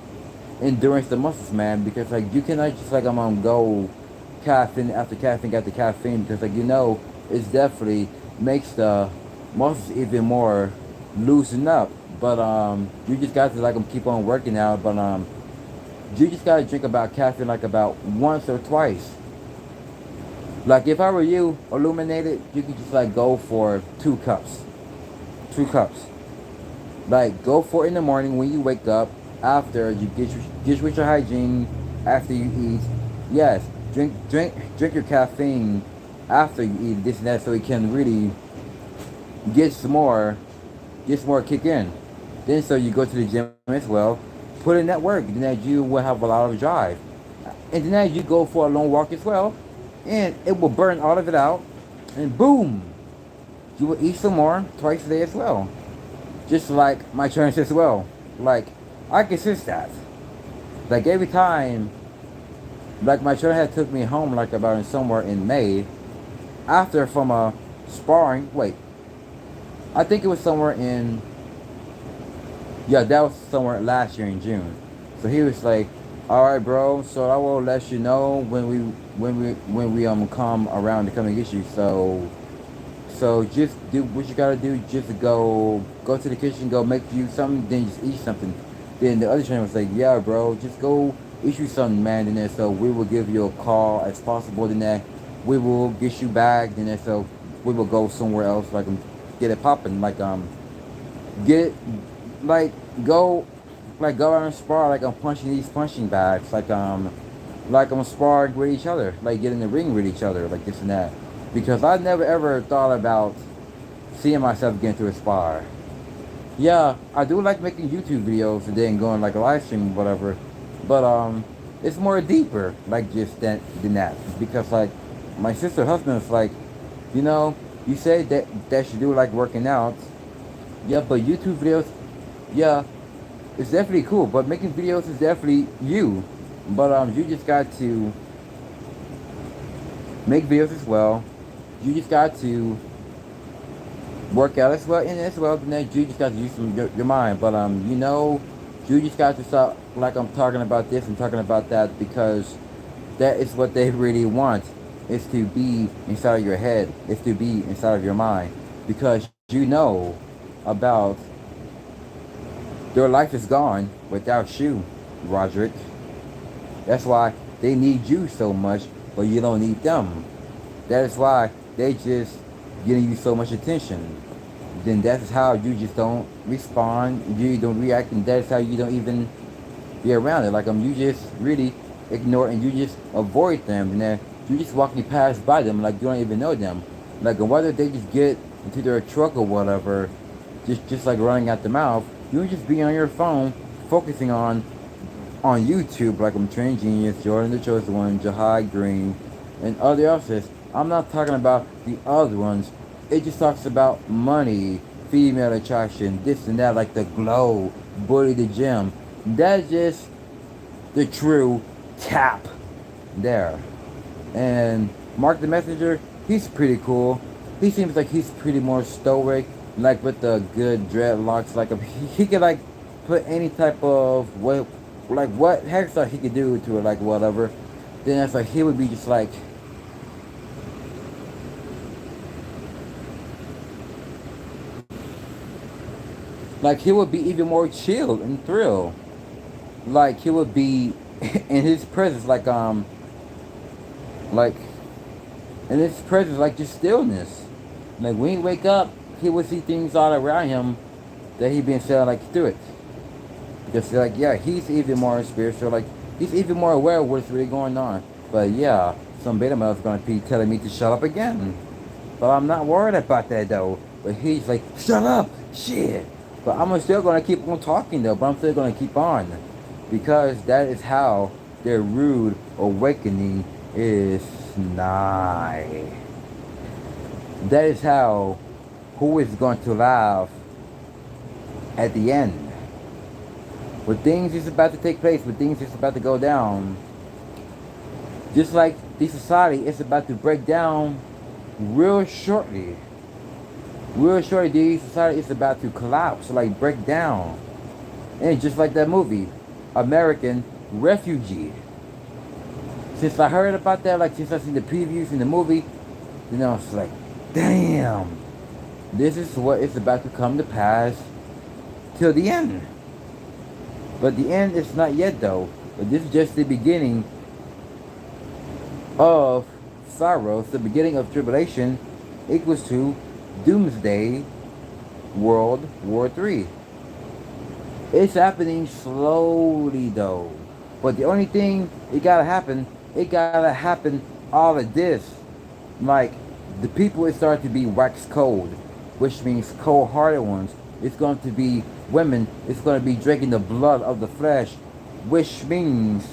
endurance the muscles, man, because like you cannot just like go caffeine after caffeine because like it's definitely makes the muscles even more loosen up. But you just got to keep on working out. But you just gotta drink about caffeine like about once or twice. Like if I were you, Illuminated, you could just go for 2 cups. 2 cups. Like go for it in the morning when you wake up. After you get with your hygiene, after you eat, yes, drink your caffeine after you eat this and that, so it can really get some more kick in. Then so you go to the gym as well, put in that work, then that you will have a lot of drive, and then that you go for a long walk as well, and it will burn all of it out, and boom, you will eat some more twice a day as well, just like my trainer says as well, like. I consist that. Like every time, like my trainer had took me home about somewhere in May, after from a sparring. Wait, I think it was somewhere in. Yeah, that was somewhere last year in June. So he was like, "All right, bro. So I will let you know when we come around to come and get you. So just do what you gotta do. Just go to the kitchen, go make you something, then just eat something." Then the other trainer was like, "Yeah, bro, just go issue something, man. Then so we will give you a call as possible. Then that we will get you back. Then so we will go somewhere else, get it popping, get it, go out and spar, I'm punching these punching bags, I'm sparring with each other, get in the ring with each other, like this and that. Because I never ever thought about seeing myself getting to aspire. Yeah, I do like making YouTube videos and then going like a live stream or whatever. But it's more deeper, like just than that. Because like my sister husband's like, you know, you say that you do like working out. Yeah, but YouTube videos, yeah, it's definitely cool. But making videos is definitely you. But you just got to make videos as well. You just got to work out as well, and as well, then you just got to use your mind. But you know, you just got to stop like I'm talking about this and talking about that because that is what they really want. Is to be inside of your head. Is to be inside of your mind because you know about their life is gone without you, Roderick. That's why they need you so much, but you don't need them. That is why they just giving you so much attention. Then that's how you just don't respond, you don't react, and that's how you don't even be around it. Like you just really ignore and you just avoid them, and then you just walking past by them like you don't even know them. Like whether they just get into their truck or whatever, just like running out the mouth, you just be on your phone focusing on YouTube, like I'm Train Genius, Jordan the Chosen One, Jahai Green, and other artists. I'm not talking about the other ones. It just talks about money, female attraction, this and that, like the glow, bully the gym. That's just the true tap there. And Mark the Messenger, he's pretty cool. He seems like he's pretty more stoic, like with the good dreadlocks. Like he could like put any type of what hairstyle he could do to it, like whatever. Then that's like he would be just like he would be even more chill and thrill. Like he would be in his presence, like in his presence, like just stillness. Like when he wake up, he would see things all around him that he been saying like through it. Because like yeah, he's even more spiritual. Like he's even more aware of what's really going on. But yeah, some beta male is gonna be telling me to shut up again. But I'm not worried about that though. But he's like, shut up, shit. But I'm still gonna keep on talking though. But I'm still gonna keep on because that is how their rude awakening is nigh. That is how who is going to laugh at the end. When things is about to take place, when things is about to go down, just like the society is about to break down real shortly. Real shortly, the society is about to collapse, like break down. And just like that movie, American Refugee. Since I heard about that, like since I seen the previews in the movie, you know, it's like, damn, this is what is about to come to pass till the end. But the end is not yet though. But this is just the beginning of sorrows, the beginning of tribulation equals to Doomsday World War III. It's happening slowly though. But the only thing it gotta happen all of this. Like the people is starting to be wax cold, which means cold hearted ones. It's going to be women, it's going to be drinking the blood of the flesh, which means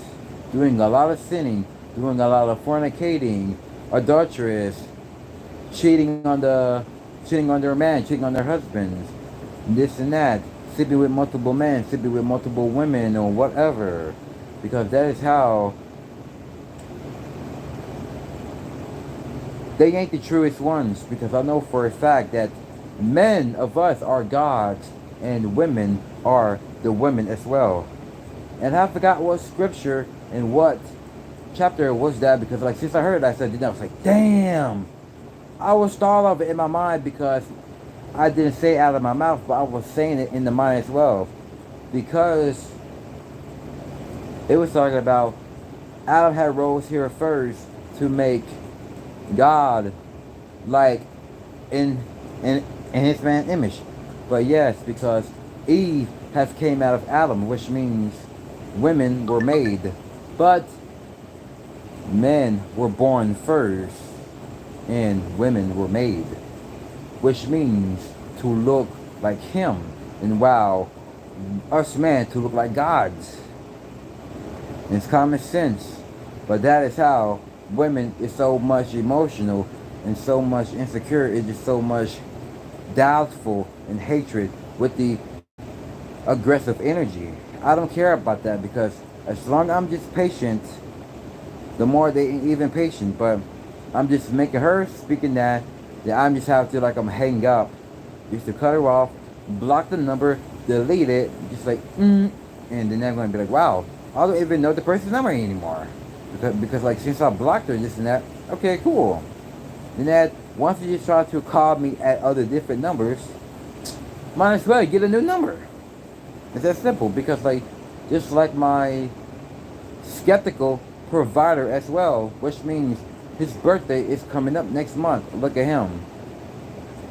doing a lot of sinning, doing a lot of fornicating, adulterous, cheating on their man, cheating on their husbands, this and that, sleeping with multiple men, sleeping with multiple women or whatever. Because that is how they ain't the truest ones. Because I know for a fact that men of us are gods and women are the women as well. And I forgot what scripture and what chapter was that, because like since I heard it, I said, I was like, damn. I was stalled of it in my mind because I didn't say it out of my mouth, but I was saying it in the mind as well. Because it was talking about Adam had rose here first to make God like in his man image. But yes, because Eve has came out of Adam, which means women were made. But men were born first and women were made. which means to look like him, and wow, us men to look like gods. It's common sense, but that is how women is so much emotional and so much insecure. It is so much doubtful and hatred with the aggressive energy. I don't care about that because as long as I'm just patient, the more they even patient. But I'm just making her speaking that I'm just have to like I'm hang up, just to cut her off, block the number, delete it, just like and then I'm gonna be like, wow, I don't even know the person's number anymore because like since I blocked her this and that, okay, cool. Then that once you just try to call me at other different numbers, might as well get a new number. It's that simple because like just like my skeptical provider as well, which means his birthday is coming up next month. Look at him.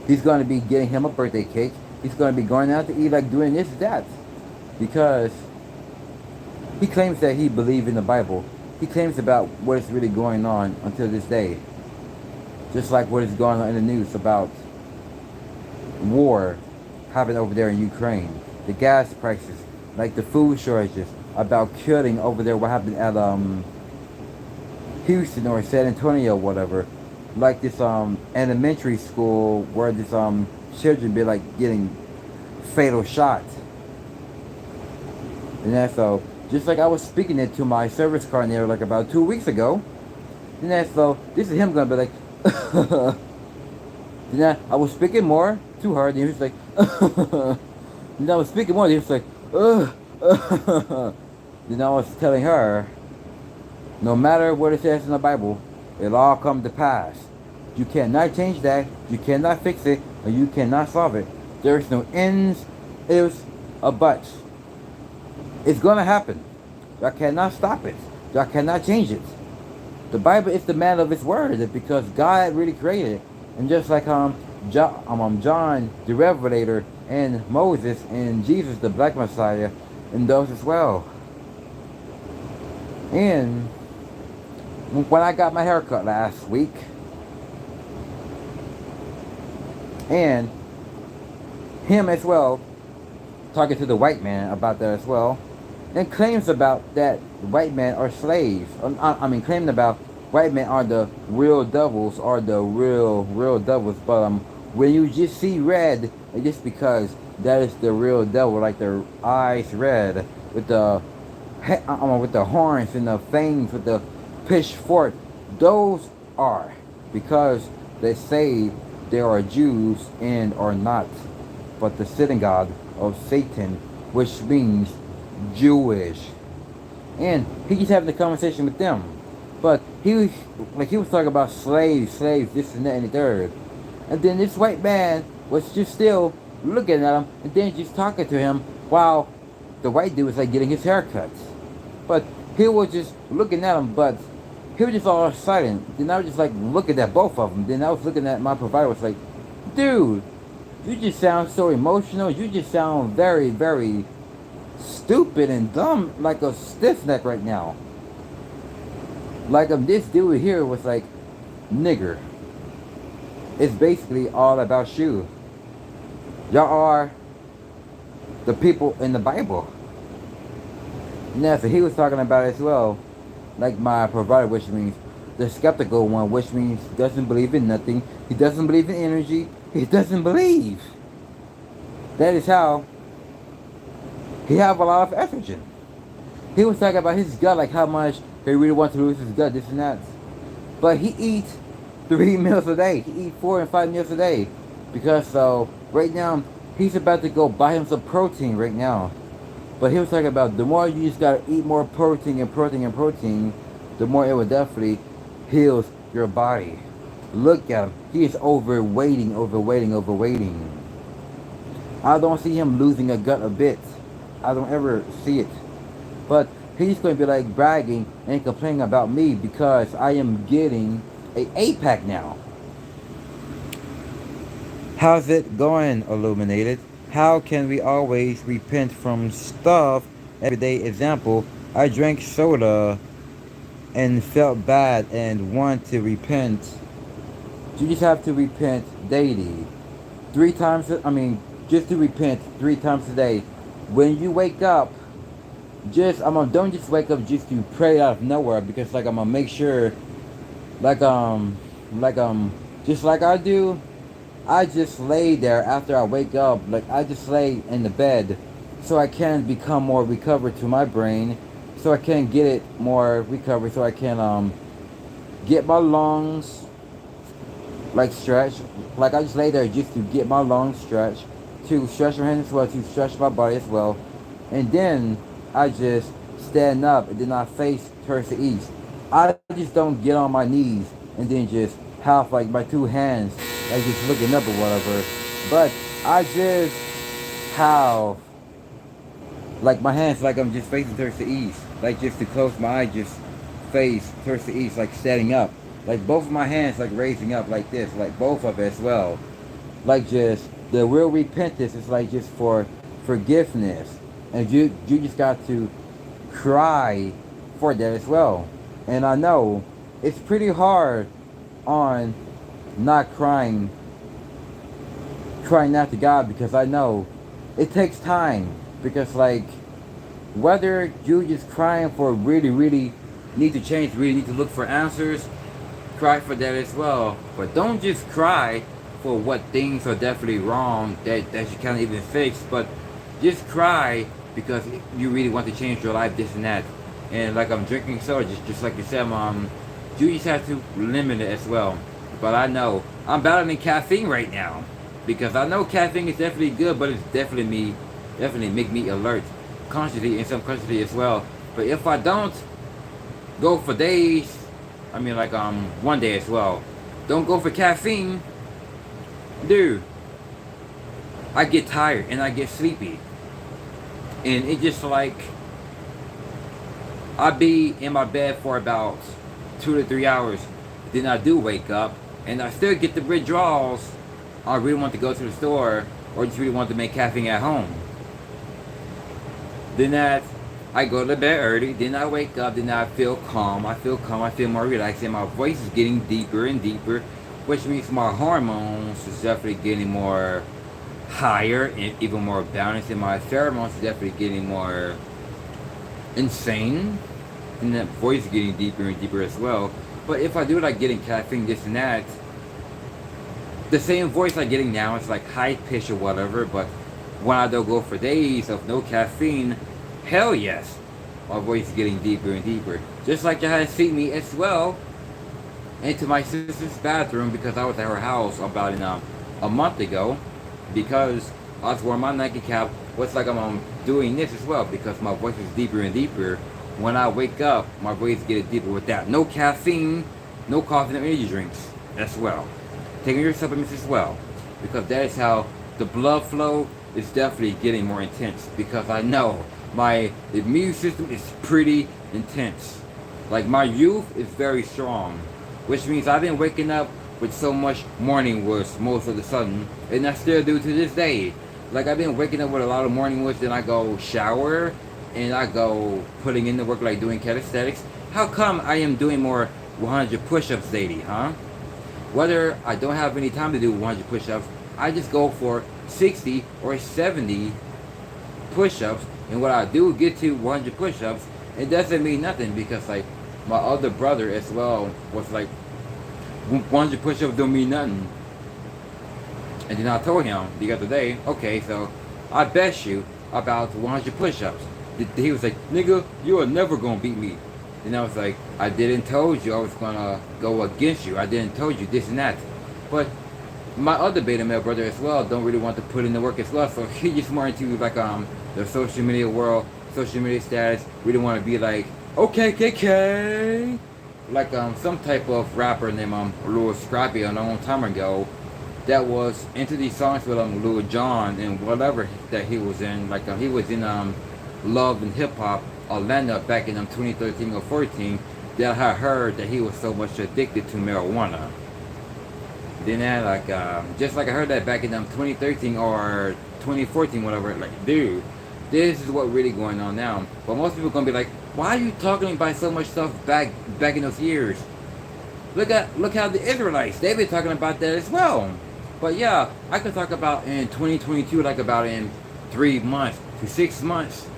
He's going to be getting him a birthday cake. He's going to be going out to eat, like doing this, that. Because he claims that he believes in the Bible. He claims about what is really going on until this day. Just like what is going on in the news about war happening over there in Ukraine. The gas prices, like the food shortages, about killing over there, what happened at Houston or San Antonio, whatever. Like this elementary school where this children be like getting fatal shots. And that's so just like I was speaking it to my service coordinator like about 2 weeks ago. And that's so this is him gonna be like then I was speaking more to her, and he was like then I was speaking more, and he was like then I was telling her, no matter what it says in the Bible, it'll all come to pass. You cannot change that, you cannot fix it, and you cannot solve it. There is no ends, ifs, or buts. It's gonna happen. Y'all cannot stop it. Y'all cannot change it. The Bible is the man of its word because God really created it. And just like John the Revelator and Moses and Jesus the Black Messiah and those as well. And when I got my haircut last week, and him as well, talking to the white man about that as well, and claims about that white men are slaves. Claiming about white men are the real devils, or the real devils. But when you just see red, it's just because that is the real devil, like their eyes red with the horns and the fangs with the pitchfork. Those are because they say they are Jews and are not, but the synagogue of Satan, which means Jewish. And he just having a conversation with them, but he was talking about slaves, this and that and the third. And then this white man was just still looking at him and then just talking to him while the white dude was like getting his haircut. But he was just looking at him, but he was just all silent. Then I was just like looking at both of them. Then I was looking at my provider, was like, dude, you just sound so emotional. You just sound very, very stupid and dumb, like a stiff neck right now. Like this dude here was like, nigger. It's basically all about you. Y'all are the people in the Bible. And that's what he was talking about as well. Like my provider, which means the skeptical one, which means doesn't believe in nothing. He doesn't believe in energy. He doesn't believe. That is how he have a lot of estrogen. He was talking about his gut, like how much he really wants to lose his gut, this and that. But he eats 3 meals a day. He eats 4 and 5 meals a day. Because so right now he's about to go buy him some protein right now. But he was talking about the more you just gotta eat more protein, the more it will definitely heals your body. Look at him. He is overweighting. I don't see him losing a gut a bit. I don't ever see it. But he's going to be like bragging and complaining about me because I am getting a 8-pack now. How's it going, Illuminated? How can we always repent from stuff? Everyday example, I drank soda and felt bad and want to repent. You just have to repent daily. three times. I mean, just to repent 3 times a day. When you wake up, just don't just wake up just to pray out of nowhere, because like I'm gonna make sure, like like just like I do. I just lay there after I wake up. Like I just lay in the bed, so I can become more recovered to my brain, so I can get it more recovered, so I can get my lungs like stretched. Like I just lay there just to get my lungs stretched, to stretch my hands as well, to stretch my body as well, and then I just stand up and then I face towards the east. I just don't get on my knees and then just have like my two hands like just looking up or whatever. But I just have like my hands like I'm just facing towards the east. Like just to close my eyes, just face towards the east, like standing up. Like both of my hands like raising up like this, like both of it as well. Like just the real repentance is like just for forgiveness. And you just got to cry for that as well. And I know it's pretty hard on not crying out to God, because I know it takes time, because like whether you just crying for really need to change, really need to look for answers, cry for that as well. But don't just cry for what things are definitely wrong that you can't even fix, but just cry because you really want to change your life, this and that. And like I'm drinking soda, just like you said, you just have to limit it as well. But I know I'm battling caffeine right now, because I know caffeine is definitely good, but it's definitely make me alert, consciously and subconsciously as well. But if I don't go for days, I mean like one day as well, don't go for caffeine, dude, I get tired and I get sleepy, and it just like I be in my bed for about 2 to 3 hours. Then I do wake up and I still get the withdrawals. I really want to go to the store or just really want to make caffeine at home. Then I go to bed early, then I wake up, then I feel calm, I feel more relaxed, and my voice is getting deeper and deeper, which means my hormones is definitely getting more higher and even more balanced, and my pheromones is definitely getting more insane, and that voice is getting deeper and deeper as well. But if I do like getting caffeine, this and that, the same voice I'm getting now, it's like high pitch or whatever, but when I don't go for days of no caffeine, hell yes, my voice is getting deeper and deeper. Just like you had seen me as well into my sister's bathroom, because I was at her house about a month ago, because I was wearing my Nike cap. What's like I'm doing this as well, because my voice is deeper and deeper. When I wake up, my voice is getting deeper with that. No caffeine, no coffee, no energy drinks as well. Taking your supplements as well, because that is how the blood flow is definitely getting more intense, because I know my immune system is pretty intense. Like my youth is very strong, which means I've been waking up with so much morning woods most of the sudden, and I still do to this day. Like I've been waking up with a lot of morning woods, then I go shower and I go putting in the work, like doing calisthenics. How come I am doing more 100 push-ups daily, huh? Whether I don't have any time to do 100 push-ups, I just go for 60 or 70 push-ups, and when I do get to 100 push-ups, it doesn't mean nothing, because like my other brother as well was like, 100 push-ups don't mean nothing. And then I told him the other day, okay, so I bet you about 100 push-ups. He was like, nigga, you are never gonna beat me. Then I was like, I didn't told you I was gonna go against you. I didn't told you this and that. But my other beta male brother as well don't really want to put in the work as well. So he just more into like the social media world, social media status. Really want to be like, okay, KK, like some type of rapper named Lil Scrappy a long time ago, that was into these songs with Lil Jon and whatever that he was in. Like he was in Love and Hip Hop Atlanta back in 2013 or 14, that I heard that he was so much addicted to marijuana. Then I like just like I heard that back in 2013 or 2014, whatever. Like, dude, this is what really going on now. But most people gonna be like, why are you talking about so much stuff back in those years? Look how the Israelites, they've been talking about that as well. But yeah, I could talk about in 2022, like about in 3 months to 6 months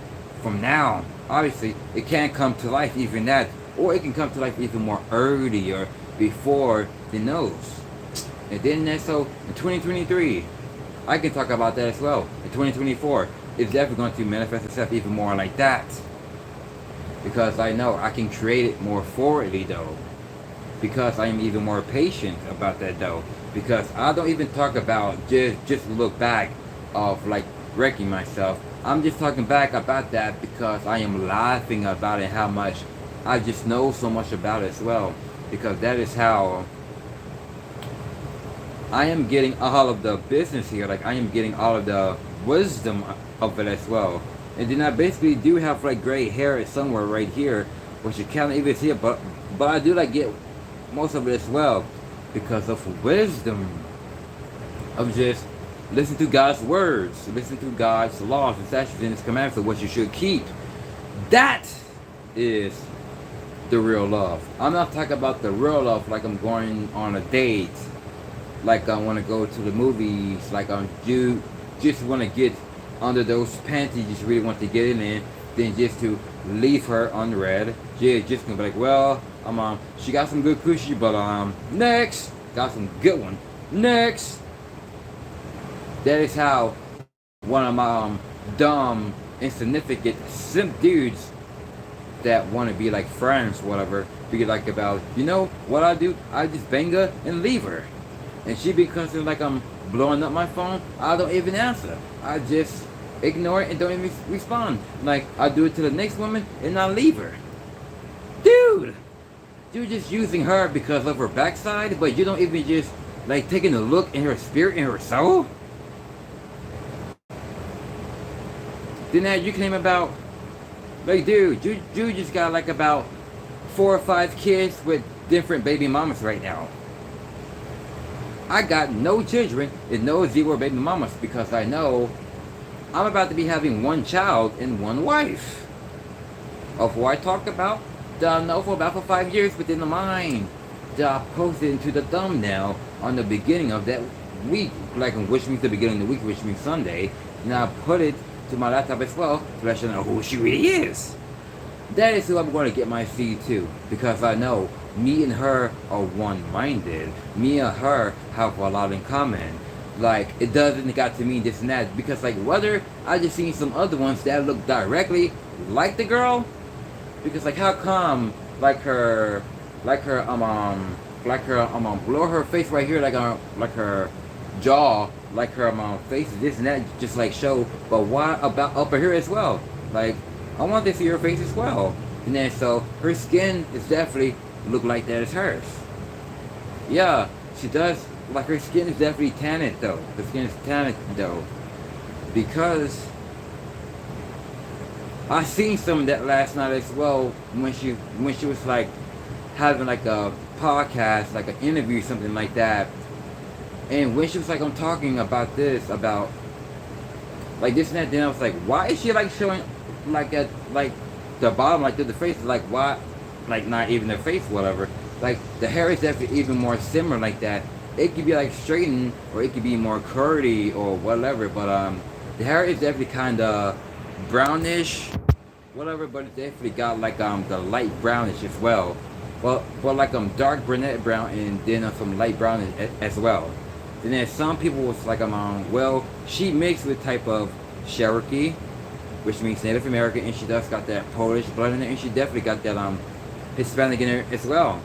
from now. Obviously, it can't come to life even that, or it can come to life even more earlier before the nose. And then so in 2023, I can talk about that as well. In 2024, it's definitely going to manifest itself even more like that. Because I know I can create it more forwardly though. Because I am even more patient about that though. Because I don't even talk about just look back of like wrecking myself. I'm just talking back about that because I am laughing about it, how much I just know so much about it as well. Because that is how I am getting all of the business here. Like I am getting all of the wisdom of it as well. And then I basically do have like gray hair somewhere right here, which you can't even see it, but I do like get most of it as well because of wisdom of just listen to God's words, listen to God's laws and statutes and His commandments of what you should keep. That is the real love. I'm not talking about the real love like I'm going on a date, like I want to go to the movies, like you just want to get under those panties, just really want to get in there, then just to leave her unread. Yeah, just gonna be like, well, she got some good cushy, but next, got some good one. Next, that is how one of my dumb, insignificant simp dudes that want to be like friends, whatever, be like about, you know what I do? I just bang her and leave her, and she be considered like I'm blowing up my phone. I don't even answer. I just ignore it and don't even respond. Like I do it to the next woman and I leave her. Dude, you're just using her because of her backside, but you don't even just like taking a look in her spirit and her soul. Then that you claim about, like, dude, you just got like about 4 or 5 kids with different baby mamas right now. I got no children and no 0 baby mamas because I know I'm about to be having 1 child and 1 wife. Of who I talked about, that I know for about 5 years within the mind. That I posted into the thumbnail on the beginning of that week, like which means the beginning of the week, which means Sunday. And I put it to my laptop as well to let you know who she really is. That is who I'm going to get my seed to, because I know me and her are one-minded. Me and her have a lot in common. Like, it doesn't got to mean this and that, because like whether I just seen some other ones that look directly like the girl, because like how come blow her face right here, like her jaw, like her face, this and that, just like show, but why about up here as well? Like, I want to see her face as well. And then so her skin is definitely look like that as hers. Yeah, she does. Like her skin is definitely tanned though. Her skin is tanned though, because I seen some of that last night as well when she was like having like a podcast, like an interview, something like that. And when she was like, I'm talking about this, about like this and that, then I was like, why is she like showing like at like the bottom, like to the face, like why, like not even the face, whatever. Like the hair is definitely even more similar like that. It could be like straightened, or it could be more curly or whatever, but the hair is definitely kind of brownish, whatever, but it definitely got like the light brownish as well. Well like dark brunette brown, and then some light brown as well. And then some people was like well, she mixed with type of Cherokee, which means Native American, and she does got that Polish blood in her, and she definitely got that Hispanic in her as well,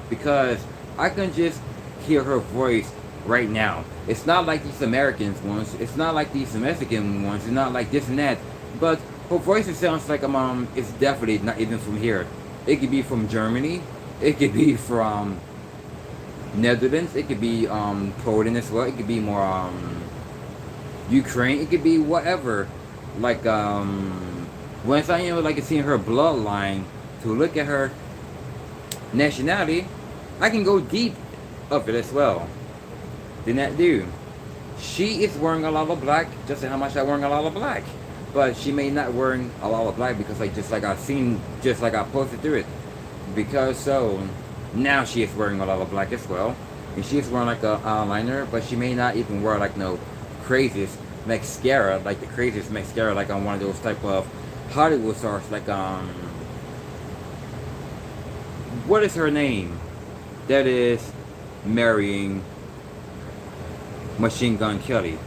because I can just hear her voice right now. It's not like these Americans ones, it's not like these Mexican ones, it's not like this and that, but her voice, it sounds like it's definitely not even from here. It could be from Germany, it could be from Netherlands, it could be Poland as well, it could be more Ukraine, it could be whatever. Like once I am like seeing her bloodline to look at her nationality, I can go deep of it as well. Then that dude, she is wearing a lot of black, just like how much I'm wearing a lot of black, but she may not wearing a lot of black because like just like I seen, just like I posted through it, because so now she is wearing a lot of black as well. and she's wearing like a eyeliner, but she may not even wear like no craziest mascara, like the craziest mascara, like on one of those type of Hollywood stars, like what is her name? That is marrying Machine Gun Kelly.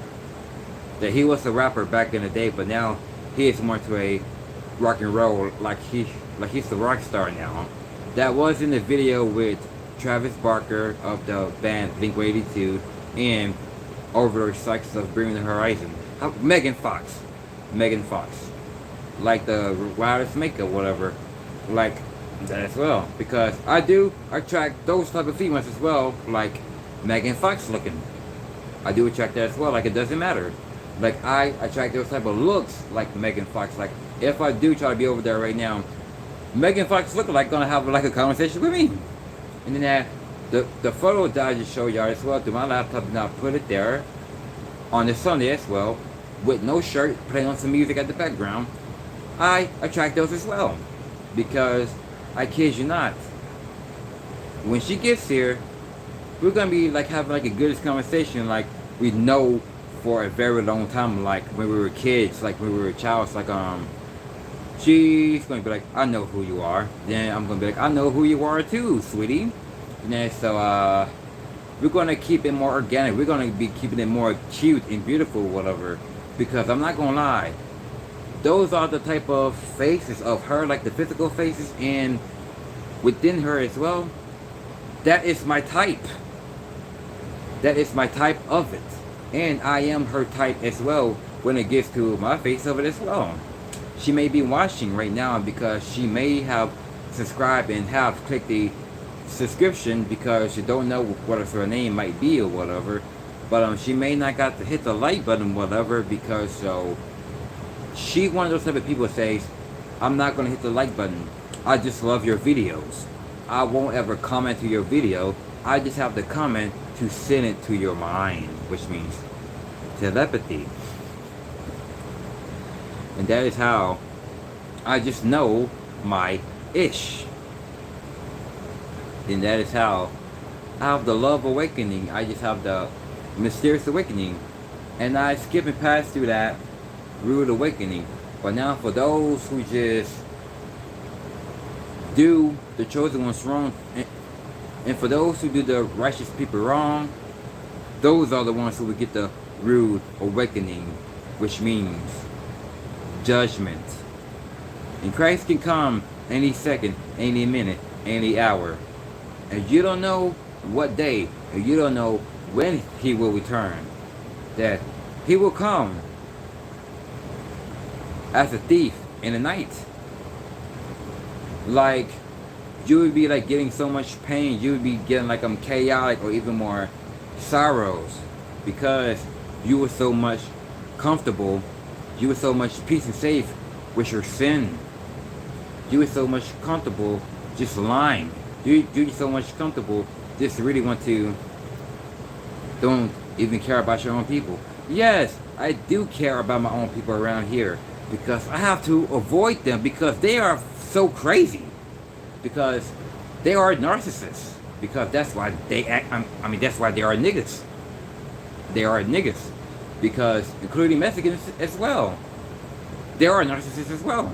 That he was a rapper back in the day, but now he is more to a rock and roll, like he's the rock star now. That was in the video with Travis Barker of the band Blink-182 and Over the Cycles of Bring the Horizon. Megan Fox. Megan Fox. Like the wildest makeup, whatever. Like that as well. Because I do attract those type of females as well, like Megan Fox looking. I do attract that as well, like it doesn't matter. Like I attract those type of looks like Megan Fox. Like if I do try to be over there right now, Megan Fox looking like gonna have like a conversation with me. And then the photo that I just showed y'all as well through my laptop, and I put it there on the Sunday as well, with no shirt, playing on some music at the background. I attract those as well. Because I kid you not, when she gets here, we're gonna be like having like a good conversation, like we know for a very long time, like when we were kids, like when we were childs, like she's gonna be like, I know who you are. Then I'm gonna be like, I know who you are too, sweetie. And then so we're gonna keep it more organic. We're gonna be keeping it more cute and beautiful, whatever. Because I'm not gonna lie, those are the type of faces of her, like the physical faces, and within her as well. That is my type. That is my type of it. And I am her type as well when it gets to my face of it as well. She may be watching right now because she may have subscribed and have clicked the subscription because she don't know what her name might be or whatever. But she may not got to hit the like button, whatever, because so she one of those type of people that says, I'm not going to hit the like button. I just love your videos. I won't ever comment to your video. I just have to comment to send it to your mind, which means telepathy. And that is how I just know my ish. And that is how I have the love awakening. I just have the mysterious awakening. And I skip and pass through that rude awakening. But now for those who just do the chosen ones wrong, and for those who do the righteous people wrong, those are the ones who will get the rude awakening, which means judgment. And Christ can come any second, any minute, any hour. And you don't know what day, and you don't know when he will return. That he will come as a thief in the night. Like, you would be like getting so much pain, you would be getting like chaotic or even more sorrows, because you were so much comfortable, you were so much peace and safe with your sin. You were so much comfortable just lying. You're so much comfortable just really want to don't even care about your own people. Yes, I do care about my own people around here, because I have to avoid them because they are so crazy. Because they are narcissists. Because that's why they act, I mean, that's why they are niggas. They are niggas. Because, including Mexicans as well, they are narcissists as well.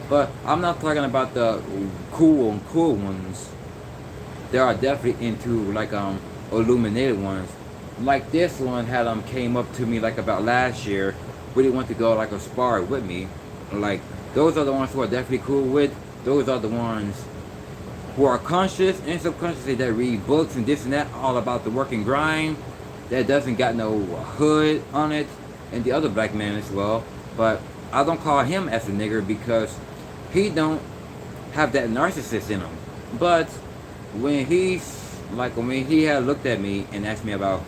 But I'm not talking about the cool ones. There are definitely into like illuminated ones. Like this one had came up to me like about last year, really want to go like a spar with me. Like those are the ones who are definitely cool with. Those are the ones who are conscious and subconsciously that read books and this and that, all about the work and grind. That doesn't got no hood on it, and the other black man as well. But I don't call him as a nigger because he don't have that narcissist in him. But when when he had looked at me and asked me about,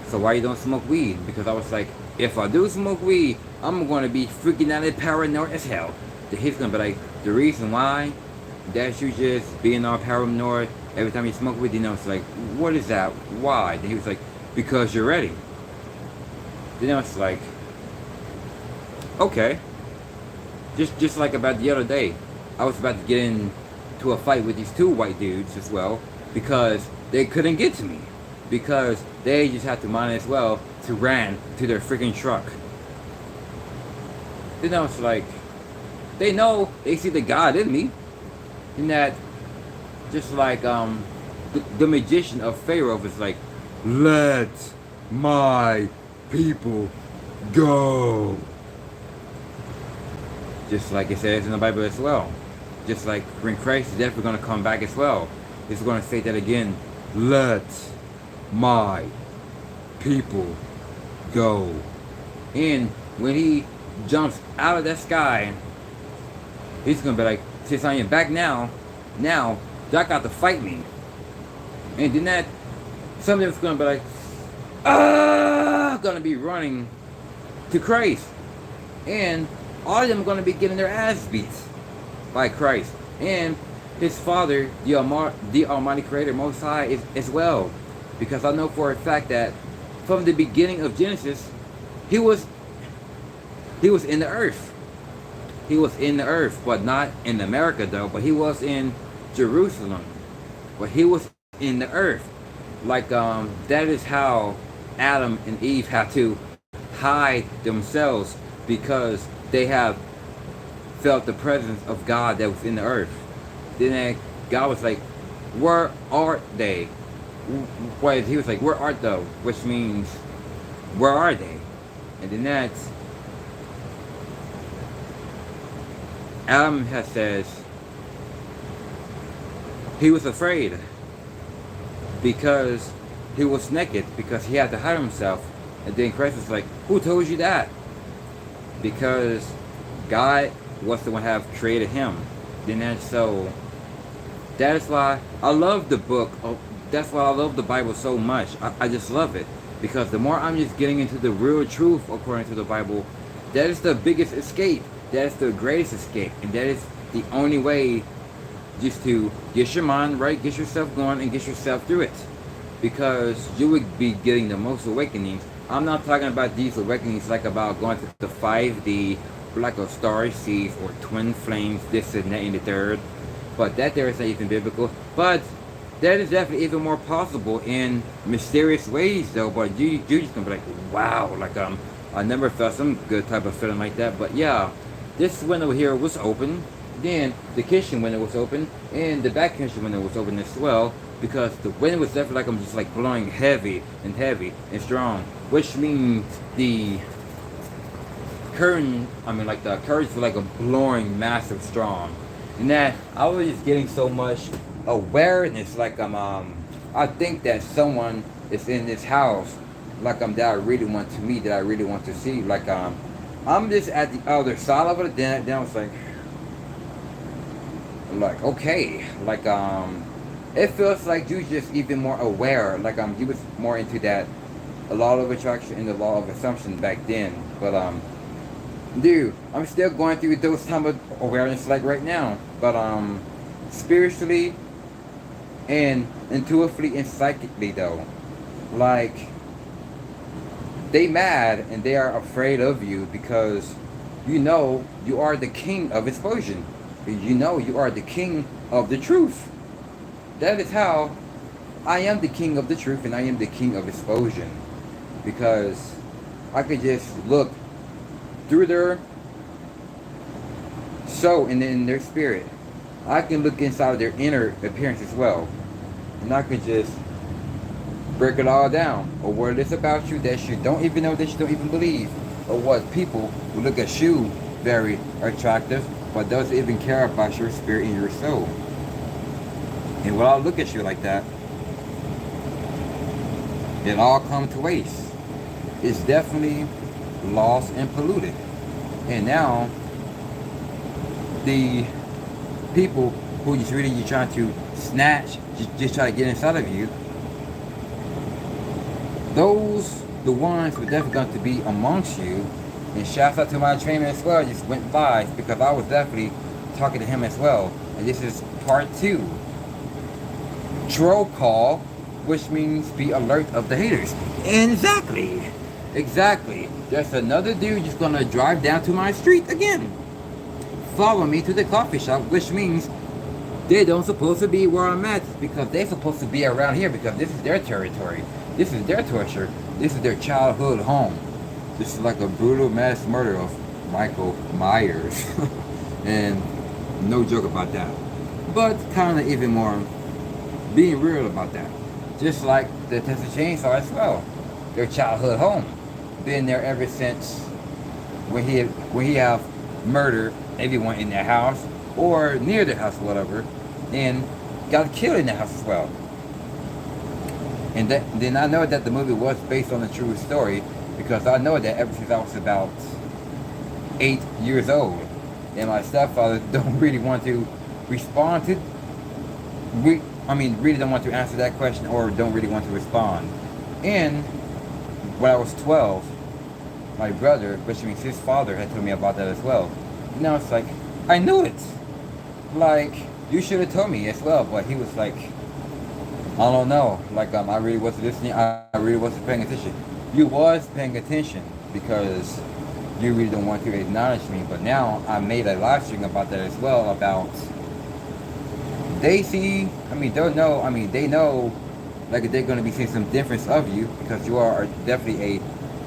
so why you don't smoke weed? Because I was like, if I do smoke weed, I'm going to be freaking out and paranoid as hell. He's going to be like, the reason why, that you just being all paranoid every time you smoke weed, it's like, what is that? Why? Then he was like, because you're ready. Then it's like, okay. Just like about the other day, I was about to get into to a fight with these two white dudes as well, because they couldn't get to me, because they just had to mind as well to ran to their freaking truck. You know, it's like they know they see the God in me, and that just like the magician of Pharaoh was like, let my people go. Just like it says in the Bible as well. Just like when Christ is definitely going to come back as well. He's going to say that again. Let my people go. And when he jumps out of that sky, he's going to be like, since I am back now y'all got to fight me. And then that, some of them's going to be like, going to be running to Christ. And all of them are going to be getting their ass beat by Christ. And his Father, the Almighty Creator, Most High, is as well. Because I know for a fact that from the beginning of Genesis, he was in the earth. He was in the earth, but not in America though. But he was in Jerusalem. But he was in the earth. Like that is how Adam and Eve had to hide themselves, because they have felt the presence of God that was in the earth. Then God was like, where are they? He was like, where art thou? Which means, where are they? And then that's, Adam says, he was afraid because he was naked, because he had to hide himself. And then Christ was like, who told you that? Because God was the one who have created him. Then that's so. That is why I love the book. That's why I love the Bible so much. I just love it. Because the more I'm just getting into the real truth according to the Bible, that is the biggest escape. That is the greatest escape. And that is the only way just to get your mind right, get yourself going, and get yourself through it. Because you would be getting the most awakenings. I'm not talking about these awakenings like about going to the 5D, like a star seeds or twin flames, this and that and the third. But that there is not even biblical. But that is definitely even more possible in mysterious ways though. But you just gonna be like, wow, like I never felt some good type of feeling like that. But yeah, this window here was open. Then the kitchen window was open, and the back kitchen window was open as well, because the wind was definitely like I'm just like blowing heavy and strong, which means the curtain, like the curtains were like a blowing massive strong. And that I was just getting so much awareness, like I think that someone is in this house, like that I really want to meet, that I really want to see, like I'm just at the other side of it. Then I was like okay, like it feels like you just even more aware, like you was more into that law of attraction and the law of assumption back then. But dude, I'm still going through those type of awareness like right now. But spiritually and intuitively and psychically though, like they mad and they are afraid of you, because you know you are the king of explosion. You know you are the king of the truth. That is how I am the king of the truth, and I am the king of explosion. Because I could just look through their soul and in their spirit. I can look inside of their inner appearance as well. And I can just break it all down. Or what it is about you that you don't even know, that you don't even believe. Or what people who look at you very attractive, but doesn't even care about your spirit and your soul. And when I look at you like that, it all comes to waste. It's definitely lost and polluted. And now, the people who just really you're trying to snatch, just try to get inside of you, those, the ones who are definitely going to be amongst you. And shouts out to my trainer as well, just went by, because I was definitely talking to him as well. And this is part 2. Troll call, which means be alert of the haters. Exactly. There's another dude just gonna drive down to my street again. Follow me to the coffee shop, which means They don't supposed to be where I'm at because they're supposed to be around here because this is their territory. This is their torture. This is their childhood home. This is like a brutal mass murder of Michael Myers. And no joke about that. But kind of even more being real about that. Just like the Texas Chainsaw as well. Their childhood home. Been there ever since when he have murdered everyone in their house or near their house or whatever, and got killed in the house as well. And then I know that the movie was based on a true story because I know that ever since I was about 8 years old. And my stepfather don't really want to respond to, really don't want to answer that question or don't really want to respond. And when I was 12, my brother, which means his father, had told me about that as well. And I was like, I knew it. Like, you should have told me as well. But he was like, I don't know. Like, I really wasn't listening. I really wasn't paying attention. You was paying attention because you really don't want to acknowledge me. But now I made a live stream about that as well. About they know, like they're going to be seeing some difference of you because you are definitely a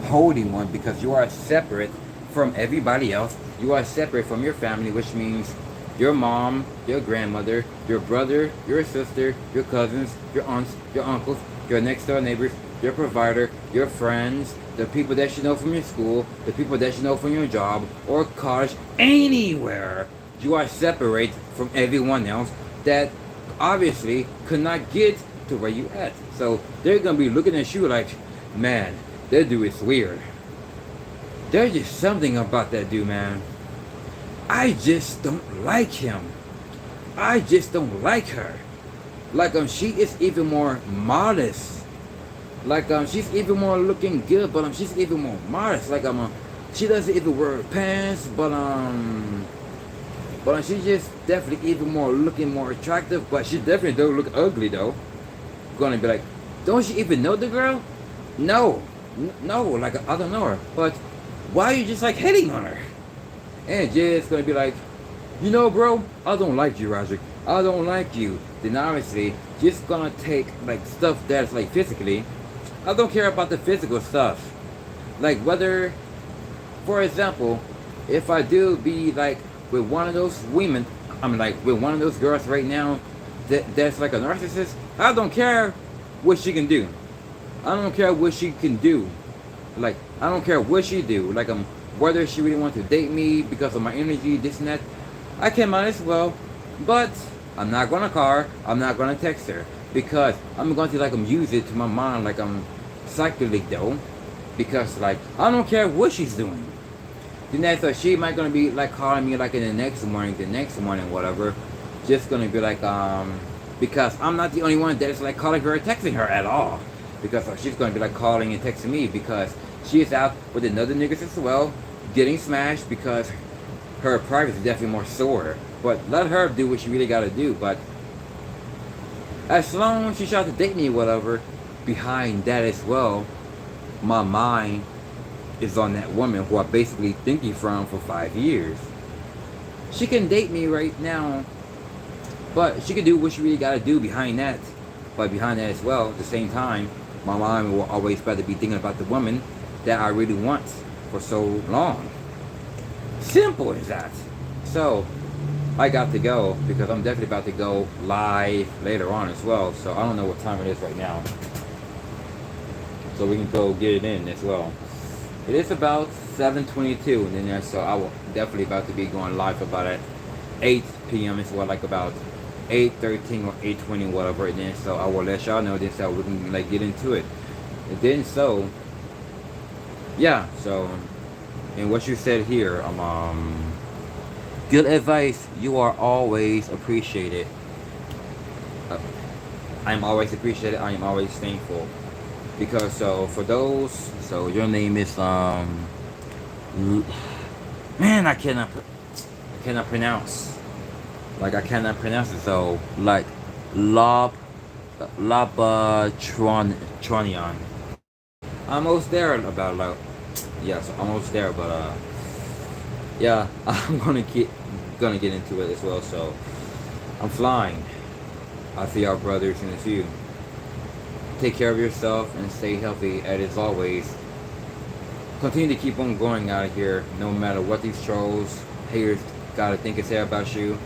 holding one because you are separate from everybody else. You are separate from your family, which means your mom, your grandmother, your brother, your sister, your cousins, your aunts, your uncles, your next door neighbors, your provider, your friends, the people that you know from your school, the people that you know from your job or college, anywhere. You are separate from everyone else that obviously could not get to where you at. So they're gonna be looking at you like, man, that dude is weird. There's just something about that dude, man. I just don't like him. I just don't like her. Like she is even more modest. Like she's even more looking good, but she's even more modest. Like she doesn't even wear pants, but she's just definitely even more looking more attractive. But she definitely don't look ugly though. Gonna be like, don't you even know the girl? No, like I don't know her. But why are you just like hitting on her? And just gonna be like, you know, bro, I don't like you, Roger. I don't like you. Then obviously, just gonna take like stuff that's like physically. I don't care about the physical stuff. Like whether, for example, if I do be like with one of those women, like with one of those girls right now, that's like a narcissist. I don't care what she can do. I don't care what she can do. Like I don't care what she do. Like whether she really wants to date me because of my energy, this and that, I can might as well. But I'm not gonna call her. I'm not gonna text her because I'm going to like use it to my mind like psychically though, because like I don't care what she's doing. Then that's so she might gonna be like calling me like in the next morning, whatever. Just gonna be like because I'm not the only one that's like calling her or texting her at all. Because she's gonna be like calling and texting me because she is out with another niggas as well, getting smashed because her privacy is definitely more sore. But let her do what she really gotta do. But as long as she tried to date me, whatever, behind that as well, my mind is on that woman who I basically thinking from for 5 years. She can date me right now, but she can do what she really gotta do behind that. But behind that as well, at the same time, my mind will always better be thinking about the woman that I really want for so long. Simple as that. So I got to go because I'm definitely about to go live later on as well. So I don't know what time it is right now. So we can go get it in as well. It is about 7:22, and then so I will definitely about to be going live about at 8 p.m. as well, like about 8:13 or 8:20, whatever. And then so I will let y'all know this so we can like get into it. And then so yeah. So and what you said here, good advice. You are always appreciated. I am always appreciated. I am always thankful. Because so for those, so your name is man, I cannot pronounce. Like I cannot pronounce it. So like Labatronian. Almost there about like yeah, so almost there, but yeah, I'm gonna get into it as well. So I'm flying. I see our brothers, and it's you. Take care of yourself and stay healthy. As always, continue to keep on going out of here, no matter what these trolls, haters gotta think and say about you.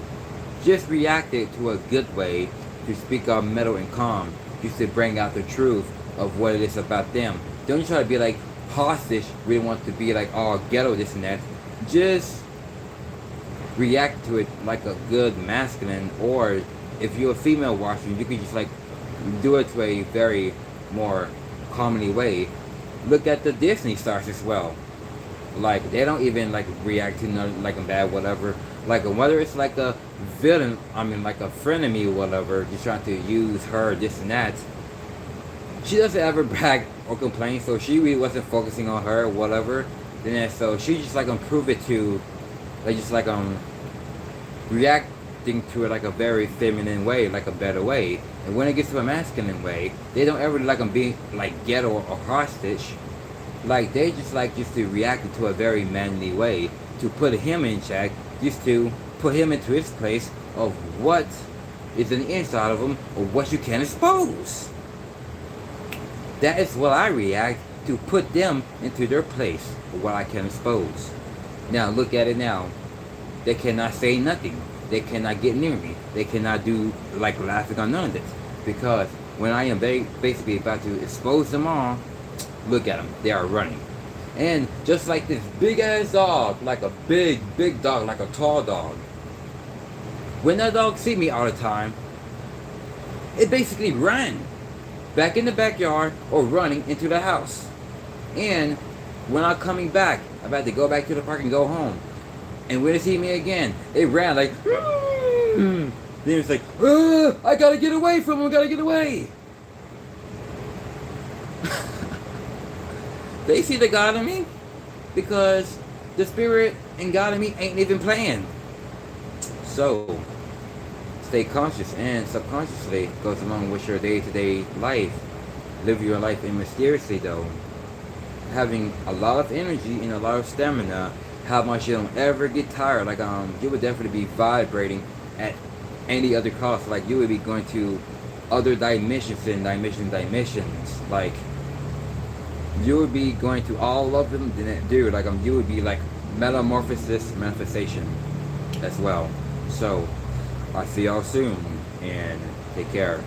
Just react it to a good way, to speak up metal and calm, just to bring out the truth of what it is about them. Don't try to be like hostage, really want to be like all ghetto, this and that. Just react to it like a good masculine, or if you're a female watching, you could just like do it to a very more comedy way. Look at the Disney stars as well. Like they don't even like react to nothing like a bad whatever. Like whether it's like a villain, I mean like a frenemy or whatever, just trying to use her this and that. She doesn't ever brag or complain, so she really wasn't focusing on her or whatever. Then so she just like improve it to like just like reacting to it like a very feminine way, like a better way. And when it gets to a masculine way, they don't ever like them being like ghetto or hostage. Like they just like just to react to a very manly way to put him in check, just to put him into his place of what is in the inside of him or what you can expose. That is what I react to, put them into their place of what I can expose. Now look at it now. They cannot say nothing. They cannot get near me. They cannot do like laughing on none of this. Because when I am basically about to expose them all, look at them. They are running. And just like this big ass dog, like a big dog, like a tall dog. When that dog see me all the time, it basically ran back in the backyard or running into the house. And when I'm coming back, I'm about to go back to the park and go home. And when it see me again, it ran like, then it's like, I gotta get away from him, I gotta get away. They see the God in me because the spirit and God in me ain't even playing. So, stay conscious and subconsciously goes along with your day-to-day life. Live your life in mysteriously though. Having a lot of energy and a lot of stamina. How much you don't ever get tired. Like you would definitely be vibrating at any other cost. Like you would be going to other dimensions and dimensions. Like you would be going to all of them, dude. Like you would be like metamorphosis, manifestation as well. So I'll see y'all soon and take care.